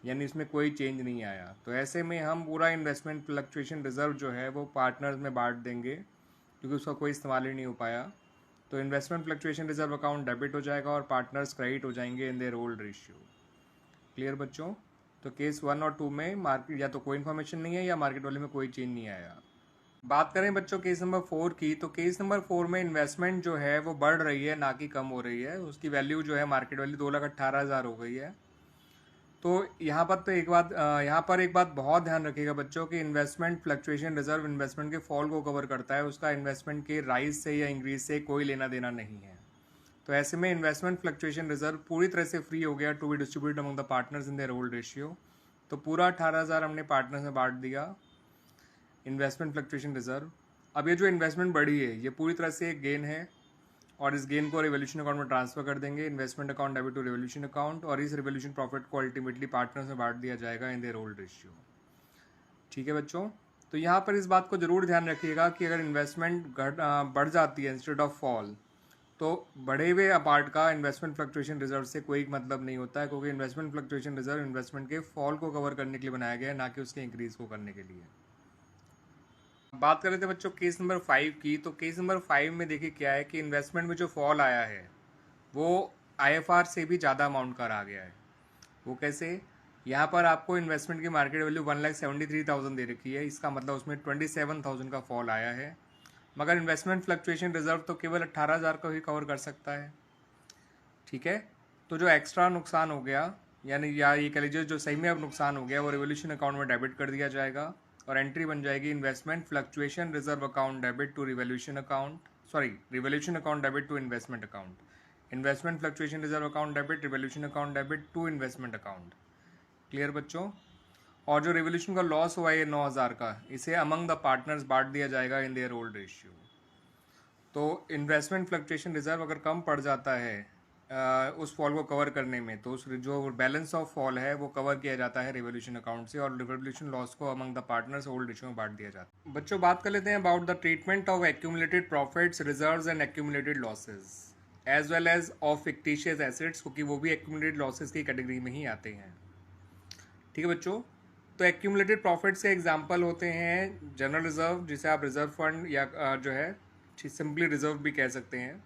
यानी इसमें कोई चेंज नहीं आया। तो ऐसे में हम पूरा इन्वेस्टमेंट फ्लक्चुएशन रिजर्व जो है वो पार्टनर्स में बांट देंगे, क्योंकि उसका कोई इस्तेमाल ही नहीं हो पाया। तो investment fluctuation reserve account debit हो जाएगा और पार्टनर्स क्रेडिट हो जाएंगे इन देयर ओल्ड रेशियो। क्लियर बच्चों? तो केस 1 और 2 में मार्केट या तो कोई इन्फॉर्मेशन नहीं है या मार्केट वाले में कोई चेंज नहीं आया। बात करें बच्चों केस नंबर 4 की, तो केस नंबर 4 में इन्वेस्टमेंट जो है वो बढ़ रही है, ना कि कम हो रही है। उसकी वैल्यू जो है मार्केट वैल्यू 2,18,000 हो गई है। तो यहाँ पर तो यहाँ पर एक बात बहुत ध्यान रखिएगा बच्चों कि इन्वेस्टमेंट फ्लक्चुएशन रिजर्व इन्वेस्टमेंट के फॉल को कवर करता है, उसका इन्वेस्टमेंट के राइज से या इंक्रीज से कोई लेना देना नहीं है। तो ऐसे में इन्वेस्टमेंट फ्लक्चुएशन रिजर्व पूरी तरह से फ्री हो गया to be distribute among the partners in their old ratio. तो पूरा 18,000 हमने पार्टनर्स में बांट दिया इन्वेस्टमेंट फ्लक्चुएशन रिजर्व। अब ये जो इन्वेस्टमेंट बढ़ी है ये पूरी तरह से एक गेन है, और इस गेन को रिवोल्यूशन अकाउंट में ट्रांसफर कर देंगे, investment account debit to revaluation account, और इस रिवोल्यूशन प्रॉफिट को अल्टीमेटली पार्टनर्स में बांट दिया जाएगा इन देयर ओल्ड रेशियो। ठीक है बच्चों? तो यहाँ पर इस बात को जरूर ध्यान रखिएगा कि अगर इन्वेस्टमेंट बढ़ जाती है इंस्टेड ऑफ फॉल, तो बढ़े हुए पार्ट का इन्वेस्टमेंट फ्लक्चुएशन रिजर्व से कोई मतलब नहीं होता है, क्योंकि इन्वेस्टमेंट फ्लक्चुएशन रिजर्व इन्वेस्टमेंट के फॉल को कवर करने के लिए बनाया गया है, ना कि उसके इंक्रीज को करने के लिए। बात कर रहे थे बच्चों केस नंबर 5 की, तो केस नंबर 5 में देखिए क्या है कि इन्वेस्टमेंट में जो फॉल आया है वो IFR से भी ज़्यादा अमाउंट का आ गया है। वो कैसे? यहाँ पर आपको इन्वेस्टमेंट की मार्केट वैल्यू 1,73,000 दे रखी है, इसका मतलब उसमें 27,000 का फॉल आया है, मगर इन्वेस्टमेंट फ्लक्चुएशन रिजर्व तो केवल 18,000 को ही कवर कर सकता है। ठीक है? तो जो एक्स्ट्रा नुकसान हो गया, यानी या ये कह लीजिए जो सही में अब नुकसान हो गया, वो रिवोल्यूशन अकाउंट में डेबिट कर दिया जाएगा और एंट्री बन जाएगी investment fluctuation reserve account debit to revaluation account, sorry revaluation account debit to investment account, investment fluctuation reserve account debit, revaluation account debit to investment account. Clear बच्चों? और जो रिवोल्यूशन का लॉस हुआ है 9,000 का, इसे अमंग द पार्टनर्स बांट दिया जाएगा इन देयर ओल्ड रेशियो। तो इन्वेस्टमेंट फ्लक्चुएशन रिजर्व अगर कम पड़ जाता है उस फॉल को कवर करने में, तो उस जो बैलेंस ऑफ फॉल है वो कवर किया जाता है रिवोल्यूशन अकाउंट से, और रिवोल्यूशन लॉस को among the partners old ratio में बांट दिया जाता है। बच्चों बात कर लेते हैं about the treatment of accumulated profits, reserves and accumulated losses as well as of fictitious assets, क्योंकि वो भी एक्यूमुलेटेड लॉसेज की कैटेगरी में ही आते हैं। ठीक है बच्चों? तो एक्यूमुलेटेड प्रॉफिट्स के एग्जांपल होते हैं जनरल रिजर्व, जिसे आप रिजर्व फंड या जो है सिंपली रिजर्व भी कह सकते हैं।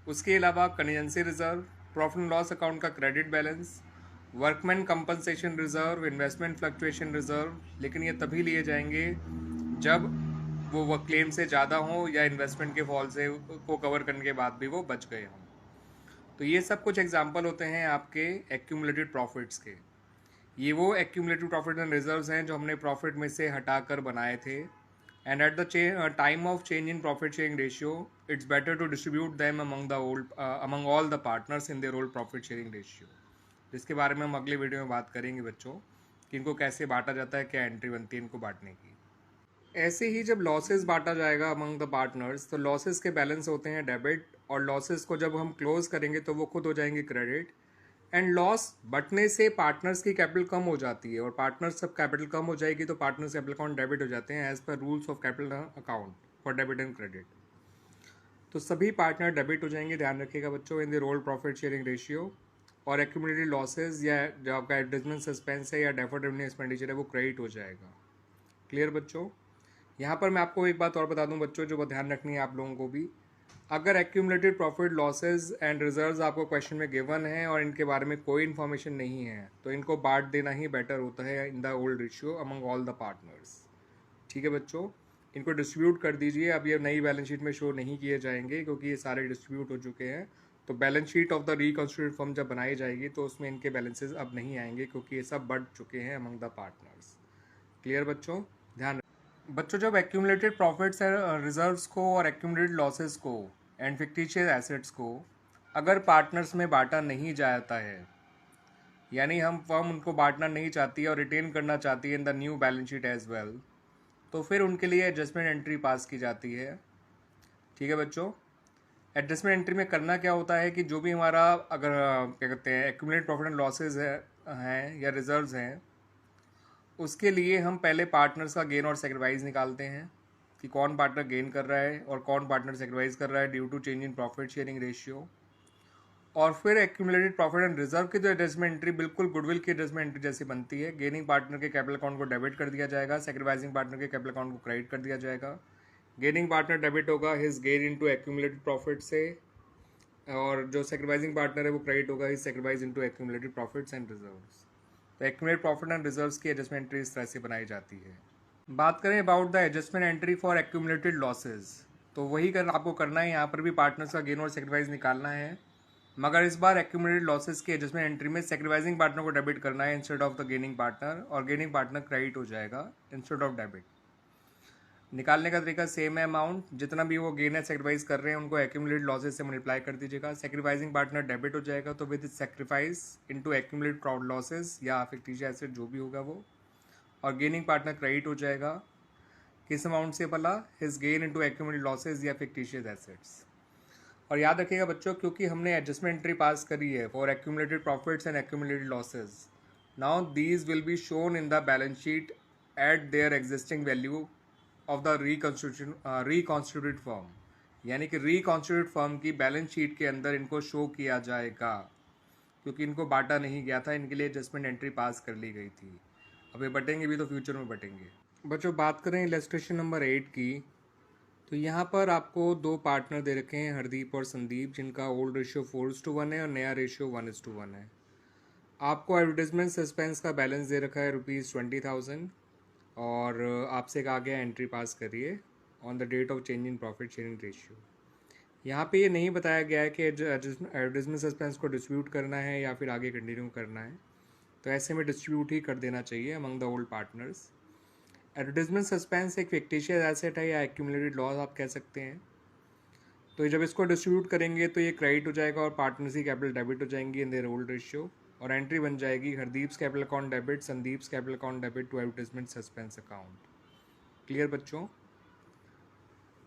उसके अलावा contingency reserve, profit and loss account का credit balance, workman compensation reserve, investment fluctuation reserve, लेकिन ये तभी लिए जाएंगे जब वो क्लेम से ज़्यादा हो या इन्वेस्टमेंट के फॉल से को कवर करने के बाद भी वो बच गए हों। तो ये सब कुछ एग्जाम्पल होते हैं आपके एक्यूमुलेटेड प्रॉफिट्स के। ये वो एक्यूमुलेटेड प्रॉफिट एंड रिजर्व्स हैं जो हमने प्रॉफिट में से हटाकर बनाए थे, and at the time of change in profit sharing ratio it's better to distribute them among all the partners in their old profit sharing ratio, जिसके बारे में हम अगले वीडियो में बात करेंगे बच्चों कि इनको कैसे बांटा जाता है, क्या एंट्री बनती है इनको बांटने की। ऐसे ही जब लॉसेस बांटा जाएगा अमंग द पार्टनर्स, तो लॉसेस के बैलेंस होते हैं डेबिट, और लॉसेस को जब हम क्लोज करेंगे तो वो खुद हो जाएंगे क्रेडिट। एंड लॉस बटने से पार्टनर्स की कैपिटल कम हो जाती है, और पार्टनर्स सब कैपिटल कम हो जाएगी तो पार्टनर्स कैपिटल अकाउंट डेबिट हो जाते हैं as per rules of capital account for debit and credit. तो सभी पार्टनर डेबिट हो जाएंगे, ध्यान रखिएगा बच्चों, in the old profit sharing ratio. और एक्यूमुलेटेड लॉसेज या जो आपका एडजस्टमेंट सस्पेंस है या डेफर्ड रेवेन्यू एक्सपेंडिचर है वो क्रेडिट हो जाएगा। क्लियर बच्चों? यहाँ पर मैं आपको एक बात और बता दूँ बच्चों, जो ध्यान रखनी है आप लोगों को भी। अगर accumulated profit, losses and reserves आपको क्वेश्चन में गिवन है और इनके बारे में कोई इन्फॉर्मेशन नहीं है, तो इनको बांट देना ही बेटर होता है in the old ratio among all the partners. ठीक है बच्चों? इनको डिस्ट्रीब्यूट कर दीजिए। अब ये नई बैलेंस शीट में शो नहीं किए जाएंगे क्योंकि ये सारे डिस्ट्रीब्यूट हो चुके हैं। तो balance sheet of the reconstituted firm जब बनाई जाएगी तो उसमें इनके बैलेंसेज अब नहीं आएंगे, क्योंकि ये सब बढ़ चुके हैं अमंग द पार्टनर्स। क्लियर बच्चों? ध्यान बच्चों, जब एक्यूमुलेटेड प्रॉफिट्स रिजर्व्स को और एक्यूमुलेटेड लॉसेस को एंड फिक्टिशियस एसेट्स को अगर पार्टनर्स में बांटा नहीं जाता है, यानी हम फर्म उनको बांटना नहीं चाहती और रिटेन करना चाहती है in the new balance sheet as well, तो फिर उनके लिए एडजस्टमेंट एंट्री पास की जाती है। ठीक है बच्चों? एडजस्टमेंट एंट्री में करना क्या होता है कि जो भी हमारा अगर क्या कहते हैं एक्यूमुलेटेड प्रॉफिट एंड लॉसेज हैं या रिजर्व्स हैं, उसके लिए हम पहले पार्टनर्स का गेन और सेक्रीफाइस निकालते हैं कि कौन पार्टनर गेन कर रहा है और कौन पार्टनर सेक्रीफाइस कर रहा है due to change in profit sharing ratio. और फिर एक्यूमुलेटेड प्रॉफिट एंड रिजर्व की जो एडजस्टमेंट एंट्री बिल्कुल गुडविल की एडजस्टमेंट एंट्री जैसी बनती है। गेनिंग पार्टनर के कैपिटल अकाउंट को डेबिट कर दिया जाएगा, सैक्रिफाइसिंग पार्टनर के कैपिटल अकाउंट को क्रेडिट कर दिया जाएगा। गेनिंग पार्टनर डेबिट होगा his gain into accumulated profit से, और जो सैक्रिफाइसिंग पार्टनर है वो क्रेडिट होगा his sacrifice into accumulated profits and reserves. तो एक्यूमुलेटेड प्रॉफिट एंड रिजर्व्स की एडजस्टमेंट एंट्री इस तरह से बनाई जाती है। बात करें about the adjustment entry for accumulated losses, तो वही आपको करना है। यहाँ पर भी पार्टनर्स का गेन और सैक्रिफाइस निकालना है, मगर इस बार एक्यूमुलेटेड लॉसेस की एडजस्टमेंट एंट्री में सैक्रिफाइसिंग पार्टनर को डेबिट करना है instead of the gaining partner, और गेनिंग पार्टनर क्रेडिट हो जाएगा इंस्टेड ऑफ डेबिट। निकालने का तरीका सेम है, अमाउंट जितना भी वो गेन है सैक्रिफाइस कर रहे हैं उनको एक्यूमुलेटेड लॉसेस से मल्टीप्लाई कर दीजिएगा। सैक्रिफाइसिंग पार्टनर डेबिट हो जाएगा तो with sacrifice into accumulated losses या फिक्टिशियस एसेट जो भी होगा वो, और गेनिंग पार्टनर क्रेडिट हो जाएगा किस अमाउंट से भला, his gain into accumulated losses या फिक्टिशियस एसेट्स। और याद रखिएगा बच्चों, क्योंकि हमने एडजस्टमेंट एंट्री पास करी है for accumulated profits and accumulated losses, now these will be shown in the balance sheet at their existing value of the reconstituted firm, यानी कि रिकॉन्स्टिट्यूटेड फर्म की बैलेंस शीट के अंदर इनको शो किया जाएगा, क्योंकि इनको बांटा नहीं गया था, इनके लिए एडजस्टमेंट एंट्री पास कर ली गई थी। अब ये बटेंगे भी तो फ्यूचर में बटेंगे। बच्चों बात करें इलस्ट्रेशन नंबर 8 की, तो यहाँ पर आपको दो पार्टनर दे रखे हैं हरदीप और संदीप, जिनका ओल्ड रेशियो 4:1 है और नया रेशियो 1:1 है। आपको एडवर्टाइजमेंट सस्पेंस का बैलेंस दे रखा है ₹20,000, और आपसे कहा गया एंट्री पास करिए on the date of change in profit sharing ratio. यहाँ पे ये नहीं बताया गया है कि एडवर्टाइजमेंट सस्पेंस को डिस्ट्रीब्यूट करना है या फिर आगे कंटिन्यू करना है, तो ऐसे में डिस्ट्रीब्यूट ही कर देना चाहिए among the old partners. Advertisement suspense एक फिक्टिशियस एसेट है या एक्यूमुलेटेड लॉस आप कह सकते हैं। तो जब इसको डिस्ट्रीब्यूट करेंगे तो ये क्रेडिट हो जाएगा और पार्टनर्स की कैपिटल डेबिट हो जाएंगी इन देयर ओल्ड रेशियो, और एंट्री बन जाएगी Hardeep's capital account debit, Sandeep's capital account debit to advertisement suspense account. Clear बच्चों?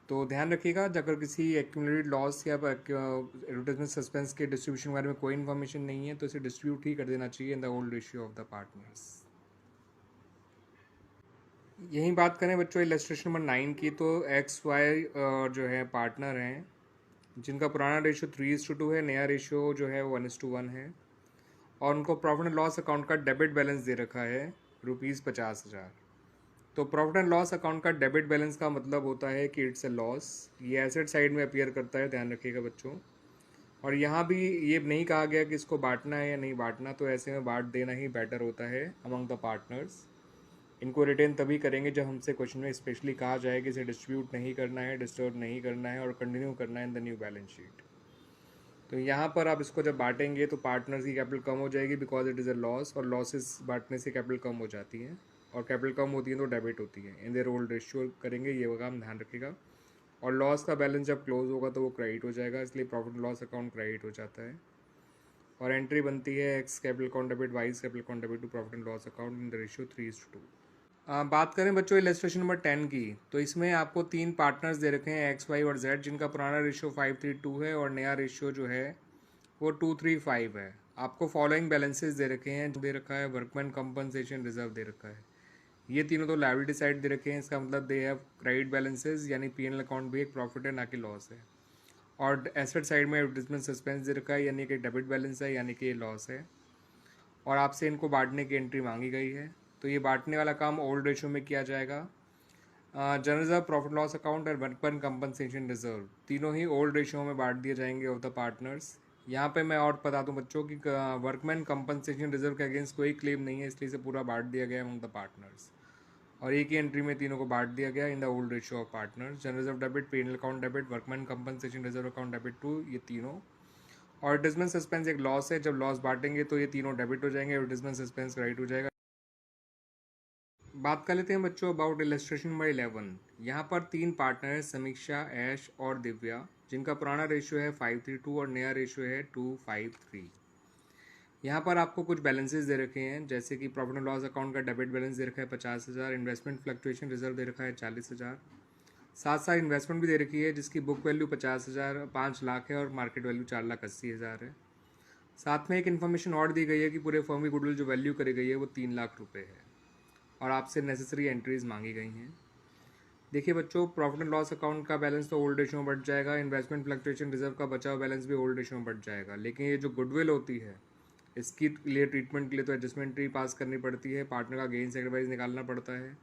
तो ध्यान रखिएगा, अगर किसी एक्यूमुलेटेड लॉस या एडवर्टाइजमेंट सस्पेंस के डिस्ट्रीब्यूशन के बारे में कोई इन्फॉर्मेशन नहीं है तो इसे डिस्ट्रीब्यूट ही कर देना चाहिए इन the old ratio of the partners. यही बात करें बच्चों इलस्ट्रेशन नंबर 9 की, तो XY जो है पार्टनर हैं, जिनका पुराना रेशियो 3:2 है, नया रेशियो जो है 1:1 है, और उनको प्रॉफिट एंड लॉस अकाउंट का डेबिट बैलेंस दे रखा है ₹50,000। तो प्रॉफिट एंड लॉस अकाउंट का डेबिट बैलेंस का मतलब होता है कि इट्स ए लॉस, ये एसेट साइड में अपीयर करता है, ध्यान रखिएगा बच्चों। और यहाँ भी ये नहीं कहा गया कि इसको बांटना है या नहीं बांटना, तो ऐसे में बांट देना ही बेटर होता है अमंग द पार्टनर्स। इनको रिटेन तभी करेंगे जब हमसे क्वेश्चन में स्पेशली कहा जाए कि इसे डिस्ट्रीब्यूट नहीं करना है, डिस्टर्ब नहीं करना है और कंटिन्यू करना है in the new balance sheet. तो यहाँ पर आप इसको जब बांटेंगे तो पार्टनर्स की कैपिटल कम हो जाएगी because it is a loss, और लॉसेस बांटने से कैपिटल कम हो जाती है, और कैपिटल कम होती है तो डेबिट होती है। इन देयर ओल्ड रेशियो करेंगे, ये काम ध्यान रखिएगा। और लॉस का बैलेंस जब क्लोज होगा तो वो क्रेडिट हो जाएगा, इसलिए प्रॉफिट लॉस अकाउंट क्रेडिट हो जाता है। और एंट्री बनती है X capital account debit Y's capital account debit to profit and loss account in the ratio 3:2। बात करें बच्चों इलस्ट्रेशन नंबर 10 की, तो इसमें आपको तीन पार्टनर्स दे रखे हैं XY और Z, जिनका पुराना रेशियो 5:3 है और नया रेशियो जो है वो 2:3 है। आपको फॉलोइंग बैलेंसेस दे रखे हैं, दे रखा है वर्कमैन कंपनसेशन रिजर्व दे रखा है। ये तीनों तो लायबिलिटी साइड दे रखे हैं, इसका मतलब दे हैव क्रेडिट बैलेंसेस, यानी P&L अकाउंट भी एक प्रॉफिट है ना कि लॉस है। और एसेट साइड में एडवर्टाइजमेंट सस्पेंस दे रखा है, यानी कि डेबिट बैलेंस है, यानी कि ये लॉस है। और आपसे इनको बांटने की एंट्री मांगी गई है, तो ये बांटने वाला काम ओल्ड रेशियो में किया जाएगा। General reserve, profit loss account और वर्कमैन कंपनसेशन रिजर्व तीनों ही ओल्ड रेशियो में बांट दिए जाएंगे ऑफ द पार्टनर्स। यहाँ पे मैं और बता दूँ बच्चों कि वर्कमैन कंपनसेशन रिजर्व के अगेंस्ट कोई क्लेम नहीं है, इसलिए इसे पूरा बांट दिया गया अमंग द पार्टनर्स, और एक ही एंट्री में तीनों को बांट दिया गया in the old ratio of partners. General reserve debit, P&L account debit, workman compensation reserve account debit to, ये तीनों। और एडवर्टाइजमेंट सस्पेंस एक लॉस है, जब लॉस बांटेंगे तो ये तीनों डेबिट हो जाएंगे, एडवर्टाइजमेंट सस्पेंस क्रेडिट हो जाएगा। बात कर लेते हैं बच्चों अबाउट इलस्ट्रेशन नंबर 11। यहाँ पर तीन पार्टनर हैं, समीक्षा, ऐश और दिव्या, जिनका पुराना रेशियो है 5:3 और नया रेशियो है 2:5 यहाँ पर आपको कुछ बैलेंसेस दे रखे हैं, जैसे कि प्रॉफिट एंड लॉस अकाउंट का डेबिट बैलेंस दे रखा है 50,000, इन्वेस्टमेंट फ्लक्चुएशन रिजर्व दे रखा है 40,000, साथ साथ इन्वेस्टमेंट भी दे रखी है जिसकी बुक वैल्यू 50,000 5 लाख है और मार्केट वैल्यू 4,80,000 है। साथ में एक इन्फॉर्मेशन और दी गई है कि पूरे फर्म की गुडविल जो वैल्यू करी गई है वो 3 लाख रुपये है, और आपसे नेसेसरी एंट्रीज मांगी गई हैं। देखिए बच्चों, प्रॉफिट एंड लॉस अकाउंट का बैलेंस तो ओल्ड रेशियो में बढ़ जाएगा, इन्वेस्टमेंट फ्लक्चुएशन रिजर्व का बचा हुआ बैलेंस भी ओल्ड रेशियो में बढ़ जाएगा। लेकिन ये जो गुडविल होती है, इसकी लिए ट्रीटमेंट के लिए तो एडजस्टमेंट ट्री पास करनी पड़ती है, पार्टनर का गेन सेक्रीफाइस निकालना पड़ता है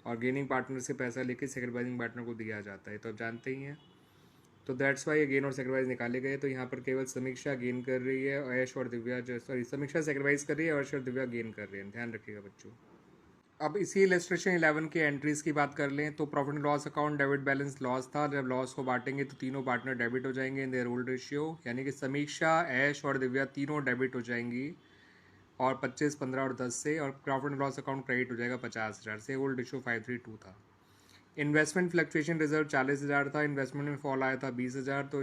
और गेनिंग पार्टनर से पैसा लेके सेक्रीफाइसिंग पार्टनर को दिया जाता है, तो आप जानते ही हैं। तो दैट्स वाई ये गेन और सेक्रीफाइस निकाले गए। तो यहाँ पर केवल समीक्षा गेन कर रही है, ऐश और दिव्या समीक्षा सेक्रीफाइस कर रही है, ऐश और दिव्या गेन कर रही है, ध्यान रखिएगा बच्चों। अब इसी इलस्ट्रेशन 11 के एंट्रीज की बात कर लें तो profit and loss account debit balance loss था। जब लॉस को बांटेंगे तो तीनों पार्टनर डेबिट हो जाएंगे इन देयर ओल्ड रेशियो, यानी कि समीक्षा, ऐश और दिव्या तीनों डेबिट हो जाएंगी और 25, 15 और 10 से, और profit and loss account credit हो जाएगा 50,000 से। ओल्ड रेशियो 532 था। इन्वेस्टमेंट फ्लक्चुएशन रिजर्व 40,000 था, इन्वेस्टमेंट में फॉल आया था 20,000। तो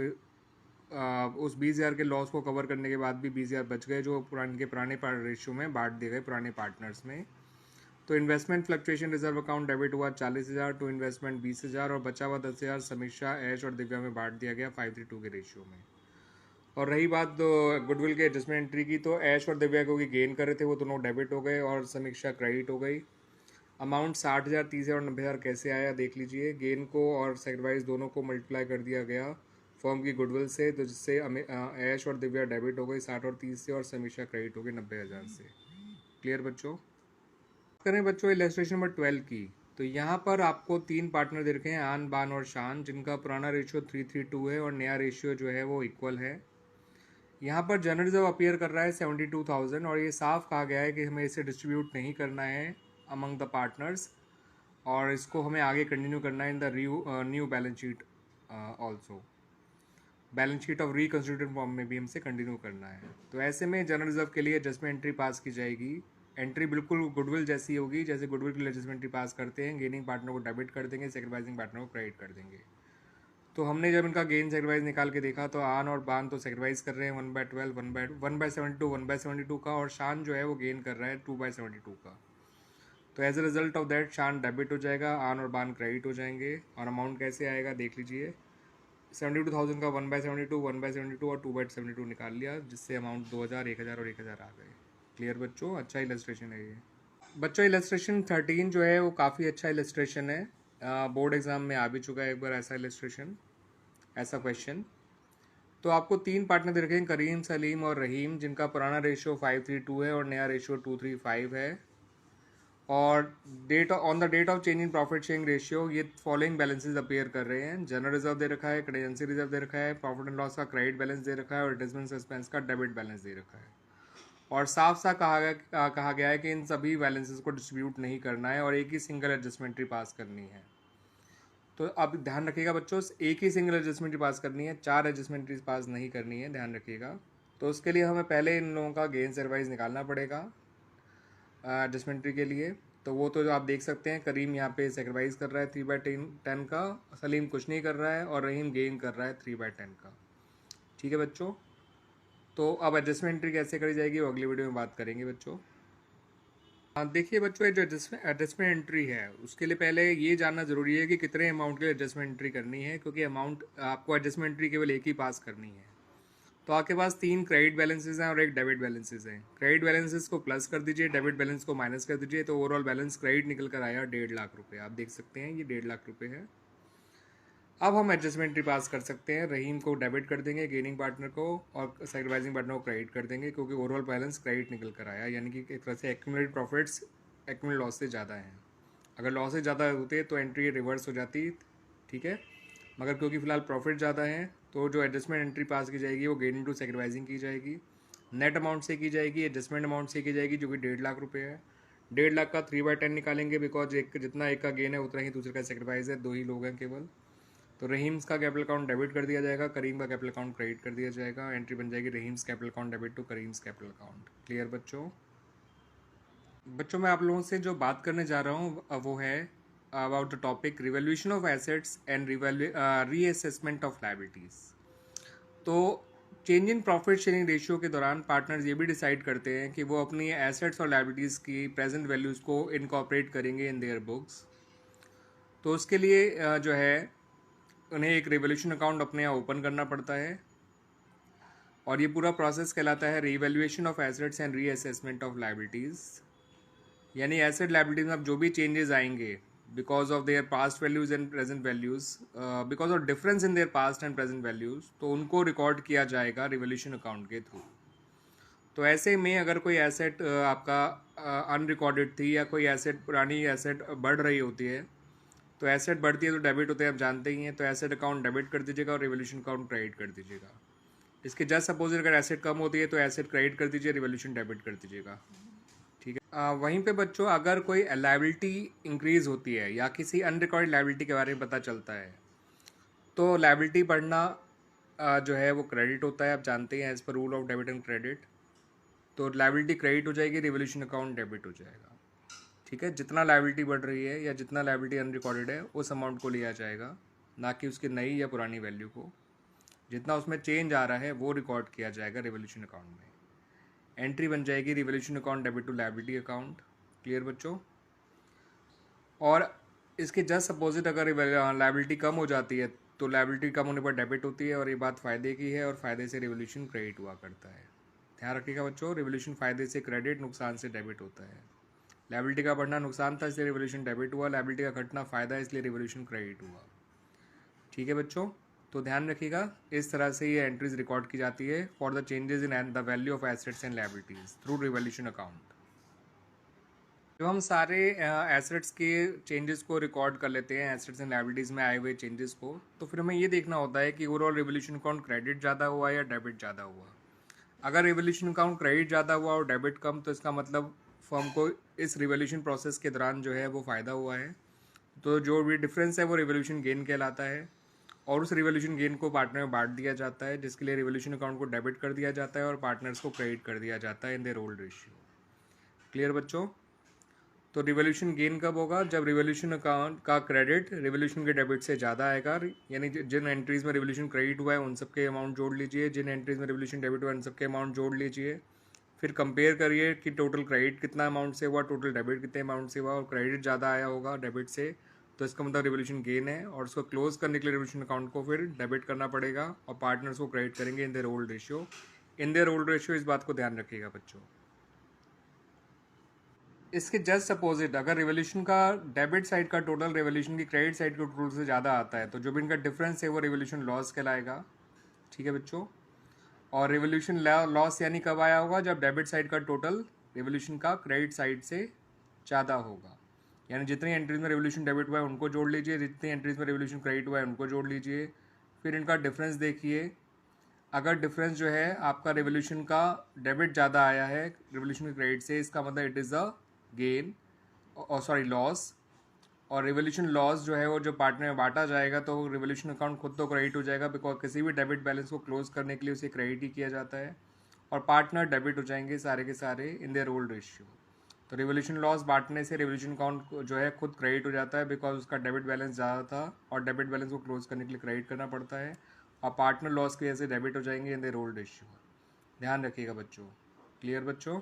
उस 20,000 के लॉस को कवर करने के बाद भी 20,000 बच गए, जो पुराने रेशियो में बांट दिए गए पुराने पार्टनर्स में। तो investment fluctuation reserve account debit हुआ 40,000, टू इन्वेस्टमेंट 20,000 और बचा हुआ 10,000 समीक्षा, ऐश और दिव्या में बांट दिया गया 532 के रेशियो में। और रही बात गुडविल के एडजस्टमेंट एंट्री की, तो ऐश और दिव्या को गेन कर रहे थे, वो दोनों डेबिट हो गए और समीक्षा क्रेडिट हो गई। अमाउंट 60,000, 30,000 और 90,000 कैसे आया देख लीजिए। गेन को और सेक्रीफाइस दोनों को मल्टीप्लाई कर दिया गया फर्म की गुडविल से, तो जिससे ऐश और दिव्या डेबिट हो गई 60 और 30 से और समीक्षा क्रेडिट हो गई 90,000 से। क्लियर बच्चों? करें बच्चों इलस्ट्रेशन नंबर 12 की, तो यहाँ पर आपको तीन पार्टनर दे रखे हैं, आन, बान और शान, जिनका पुराना रेशियो 332 है और नया रेशियो जो है वो इक्वल है। यहाँ पर जनरल रिजर्व अपीयर कर रहा है 72,000 और ये साफ कहा गया है कि हमें इसे डिस्ट्रीब्यूट नहीं करना है अमंग द पार्टनर्स, और इसको हमें आगे कंटिन्यू करना है in the new balance sheet also. Balance sheet of reconstituted form में भी हमसे कंटिन्यू करना है। तो ऐसे में जनरल रिजर्व के लिए एडजस्टमेंट एंट्री पास की जाएगी। एंट्री बिल्कुल गुडविल जैसी होगी, जैसे गुडविल के लिए एडजस्टमेंट एंट्री पास करते हैं। गेनिंग पार्टनर को डेबिट कर देंगे, सेक्रीफाइसिंग पार्टनर को क्रेडिट कर देंगे। तो हमने जब इनका गेन सेक्रीफाइस निकाल के देखा तो आन और बान तो सेक्रीफाइस कर रहे हैं 1/12, 1/72, 1/72 का, और शान जो है वो गेन कर रहा है 2/72 का। तो as a result of that शान डेबिट हो जाएगा, आन और बान क्रेडिट हो जाएंगे। और अमाउंट कैसे आएगा देख लीजिए। 72,000 का 1/72, 1/72 और 2/72 निकाल लिया, जिससे अमाउंट 2,000, 1,000 और 1,000 आ गए। क्लियर बच्चों? अच्छा इलस्ट्रेशन है ये। बच्चों इलस्ट्रेशन 13 जो है वो काफ़ी अच्छा इलस्ट्रेशन है, बोर्ड एग्जाम में आ भी चुका है एक बार ऐसा इलस्ट्रेशन, ऐसा क्वेश्चन। तो आपको तीन पार्टनर दे रखे हैं, करीम, सलीम और रहीम, जिनका पुराना रेशियो 532 है और नया रेशियो 235 है। और on the date of change in profit sharing ratio ये फॉलोइंग बैलेंसेज अपीयर कर रहे हैं। जनरल रिजर्व दे रखा है, कंटीजेंसी रिजर्व दे रखा है, प्रॉफिट एंड लॉस का क्रेडिट बैलेंस दे रखा है और एडजस्टमेंट एक्सपेंस का डेबिट बैलेंस दे रखा है। और साफ साफ कहा गया है कि इन सभी बैलेंसेस को डिस्ट्रीब्यूट नहीं करना है और एक ही सिंगल एडजस्टमेंट्री पास करनी है। तो अब ध्यान रखिएगा बच्चों, एक ही सिंगल एडजस्टमेंट्री पास करनी है, 4 एडजस्टमेंट्रीज पास नहीं करनी है, ध्यान रखिएगा। तो उसके लिए हमें पहले इन लोगों का गेन सेक्रीफाइस निकालना पड़ेगा एडजस्टमेंट्री के लिए। तो वो तो जो आप देख सकते हैं, करीम यहाँ पे सेक्रीफाइस कर रहा है 3/10 का, सलीम कुछ नहीं कर रहा है और रहीम गेन कर रहा है 3/10 का। ठीक है बच्चों? तो अब एडजस्टमेंट एंट्री कैसे करी जाएगी वो अगली वीडियो में बात करेंगे बच्चों। देखिए बच्चों, ये जो एडजस्टमेंट एंट्री है उसके लिए पहले ये जानना ज़रूरी है कि कितने अमाउंट के लिए एडजस्टमेंट एंट्री करनी है, क्योंकि अमाउंट आपको एडजस्टमेंट एंट्री केवल एक ही पास करनी है। तो आपके पास 3 क्रेडिट बैलेंसेज हैं और एक डेबिट बैलेंसेज हैं। क्रेडिट बैलेंसेज को प्लस कर दीजिए, डेबिट बैलेंस को माइनस कर दीजिए, तो ओवरऑल बैलेंस क्रेडिट निकल कर आया 1.5 लाख रुपये। आप देख सकते हैं ये 1.5 लाख रुपये है। अब हम एडजस्टमेंट एंट्री पास कर सकते हैं। रहीम को डेबिट कर देंगे, गेनिंग पार्टनर को, और सेक्रीफाइसिंग पार्टनर को क्रेडिट कर देंगे, क्योंकि ओवरऑल बैलेंस क्रेडिट निकल कर आया, यानी कि एक तरह से एक्यूमुलेटेड प्रॉफिट्स एक्यूमुलेटेड लॉस से ज़्यादा हैं। अगर लॉसेज ज़्यादा होते तो एंट्री रिवर्स हो जाती, ठीक है, मगर क्योंकि फिलहाल प्रॉफिट ज़्यादा है तो जो एडजस्टमेंट एंट्री पास की जाएगी वो गेन इनटू सेक्रीफाइसिंग की जाएगी, नेट अमाउंट से की जाएगी, एडजस्टमेंट अमाउंट से की जाएगी, जो कि 1.5 लाख रुपये है। 1.5 लाख का 3/10 निकालेंगे, बिकॉज एक जितना एक का गेन है उतना ही दूसरे का सेक्रीफाइस है, 2 ही लोग हैं केवल। तो रहीम्स का कैपिटल अकाउंट डेबिट कर दिया जाएगा, करीम का कैपिटल अकाउंट क्रेडिट कर दिया जाएगा। एंट्री बन जाएगी Rahim's capital account debit to Karim's capital account. Clear बच्चों? बच्चों मैं आप लोगों से जो बात करने जा रहा हूँ वो है about the topic revaluation of assets and reassessment of liabilities. तो change in profit sharing ratio के दौरान पार्टनर्स ये भी डिसाइड करते हैं कि वो अपनी एसेट्स और लायबिलिटीज़ की प्रेजेंट वैल्यूज़ को इनकॉर्पोरेट करेंगे इन देयर बुक्स। तो उसके लिए जो है उन्हें एक रिवैल्यूएशन अकाउंट अपने यहाँ ओपन करना पड़ता है, और ये पूरा प्रोसेस कहलाता है revaluation of assets and reassessment of liabilities. यानी एसेट लायबिलिटीज में अब जो भी चेंजेस आएंगे because of their past values and present values, because of difference in their past and present values, तो उनको रिकॉर्ड किया जाएगा रिवोल्यूशन अकाउंट के थ्रू। तो ऐसे में अगर कोई एसेट आपका अनरिकॉर्डेड थी या कोई एसेट पुरानी एसेट बढ़ रही होती है, तो एसेट बढ़ती है तो डेबिट होते हैं, आप जानते ही हैं। तो एसेट अकाउंट डेबिट कर दीजिएगा और रिवोल्यूशन अकाउंट क्रेडिट कर दीजिएगा। इसके जस्ट सपोज अगर एसेट कम होती है तो एसेट क्रेडिट कर दीजिए, रिवोल्यूशन डेबिट कर दीजिएगा। ठीक है। वहीं पे बच्चों अगर कोई लायबिलिटी इंक्रीज होती है या किसी अनरिकॉर्डेड लायबिलिटी के बारे में पता चलता है, तो लायबिलिटी बढ़ना जो है वो क्रेडिट होता है, आप जानते हैं as per rule of debit and credit. तो लायबिलिटी क्रेडिट हो जाएगी, रिवोल्यूशन अकाउंट डेबिट हो जाएगा। ठीक है, जितना लायबिलिटी बढ़ रही है या जितना लायबिलिटी अनरिकॉर्डेड है उस अमाउंट को लिया जाएगा, ना कि उसकी नई या पुरानी वैल्यू को। जितना उसमें चेंज आ रहा है वो रिकॉर्ड किया जाएगा रिवोल्यूशन अकाउंट में। एंट्री बन जाएगी revaluation account debit to liability account. Clear बच्चों? और इसके जस्ट अपोजिट अगर लायबिलिटी कम हो जाती है तो लायबिलिटी कम होने पर डेबिट होती है, और ये बात फ़ायदे की है, और फ़ायदे से रिवोल्यूशन क्रेडिट हुआ करता है। ध्यान रखिएगा बच्चों, रिवोल्यूशन फ़ायदे से क्रेडिट, नुकसान से डेबिट होता है। लायबिलिटी का बढ़ना नुकसान था इसलिए रिवोल्यूशन डेबिट हुआ, लायबिलिटी का घटना फ़ायदा है इसलिए रिवोल्यूशन क्रेडिट हुआ। ठीक है बच्चों, तो ध्यान रखिएगा, इस तरह से ये एंट्रीज रिकॉर्ड की जाती है for the changes in the value of assets and liabilities through revolution account. जब हम सारे एसेट्स के चेंजेस को रिकॉर्ड कर लेते हैं, एसेट्स एंड लायबिलिटीज़ में आए हुए चेंजेस को, तो फिर हमें ये देखना होता है कि ओवरऑल रिवोल्यूशन अकाउंट क्रेडिट ज़्यादा हुआ या डेबिट ज़्यादा हुआ। अगर रिवोल्यूशन अकाउंट क्रेडिट ज़्यादा हुआ और डेबिट कम, तो इसका मतलब फर्म को इस रिवोल्यूशन प्रोसेस के दौरान जो है वो फ़ायदा हुआ है। तो जो भी डिफरेंस है वो रिवोल्यूशन गेन कहलाता है, और उस रिवोल्यूशन गेन को पार्टनर में बांट दिया जाता है, जिसके लिए रिवोल्यूशन अकाउंट को डेबिट कर दिया जाता है और पार्टनर्स को क्रेडिट कर दिया जाता है in their old ratio. Clear बच्चों? तो रिवोल्यूशन गेन कब होगा? जब रिवोल्यूशन अकाउंट का क्रेडिट रिवोल्यूशन के डेबिट से ज़्यादा आएगा, यानी जिन एंट्रीज में रिवोल्यूशन क्रेडिट हुआ है उन सबके अमाउंट जोड़ लीजिए, जिन एंट्रीज में रिवोल्यूशन डेबिट हुआ है उन सबके अमाउंट जोड़ लीजिए। फिर कंपेयर करिए कि टोटल क्रेडिट कितना अमाउंट से हुआ, टोटल डेबिट कितने अमाउंट से हुआ, और क्रेडिट ज़्यादा आया होगा डेबिट से, तो इसका मतलब रिवोल्यूशन गेन है, और उसको क्लोज करने के लिए रिवोल्यूशन अकाउंट को फिर डेबिट करना पड़ेगा और पार्टनर्स को क्रेडिट करेंगे इन their old ratio. In their old ratio, इस बात को ध्यान रखिएगा बच्चों। इसके जस्ट अपोजिट अगर रिवोल्यूशन का डेबिट साइड का टोटल रिवोल्यूशन की क्रेडिट साइड के टोटल से ज़्यादा आता है, तो जो भी इनका डिफरेंस है वो रिवोल्यूशन लॉस कहलाएगा। ठीक है बच्चों? और रिवोल्यूशन लॉस यानी कब आया होगा? जब डेबिट साइड का टोटल रिवोल्यूशन का क्रेडिट साइड से ज़्यादा होगा। यानी जितनी एंट्रीज में रिवोल्यूशन डेबिट हुआ है उनको जोड़ लीजिए, जितनी एंट्रीज में रिवोल्यूशन क्रेडिट हुआ है उनको जोड़ लीजिए, फिर इनका डिफरेंस देखिए। अगर डिफरेंस जो है आपका रिवोल्यूशन का डेबिट ज़्यादा आया है रिवोल्यूशन के क्रेडिट से, इसका मतलब इट इज़ अ गेन, और सॉरी लॉस। और रिवोल्यूशन लॉस जो है वो जो पार्टनर में बांटा जाएगा, तो रिवोल्यूशन अकाउंट खुद तो क्रेडिट हो जाएगा, बिकॉज किसी भी डेबिट बैलेंस को क्लोज करने के लिए उसे क्रेडिट ही किया जाता है, और पार्टनर डेबिट हो जाएंगे सारे के सारे इन देयर ओल्ड रेशियो। तो रिवोल्यूशन लॉस बांटने से रिवोल्यूशन अकाउंट जो है खुद क्रेडिट हो जाता है, बिकॉज उसका डेबिट बैलेंस ज़्यादा था और डेबिट बैलेंस को क्लोज करने के लिए क्रेडिट करना पड़ता है, और पार्टनर लॉस की वजह से डेबिट हो जाएंगे इन देयर ओल्ड रेशियो। ध्यान रखिएगा बच्चों। क्लियर बच्चों?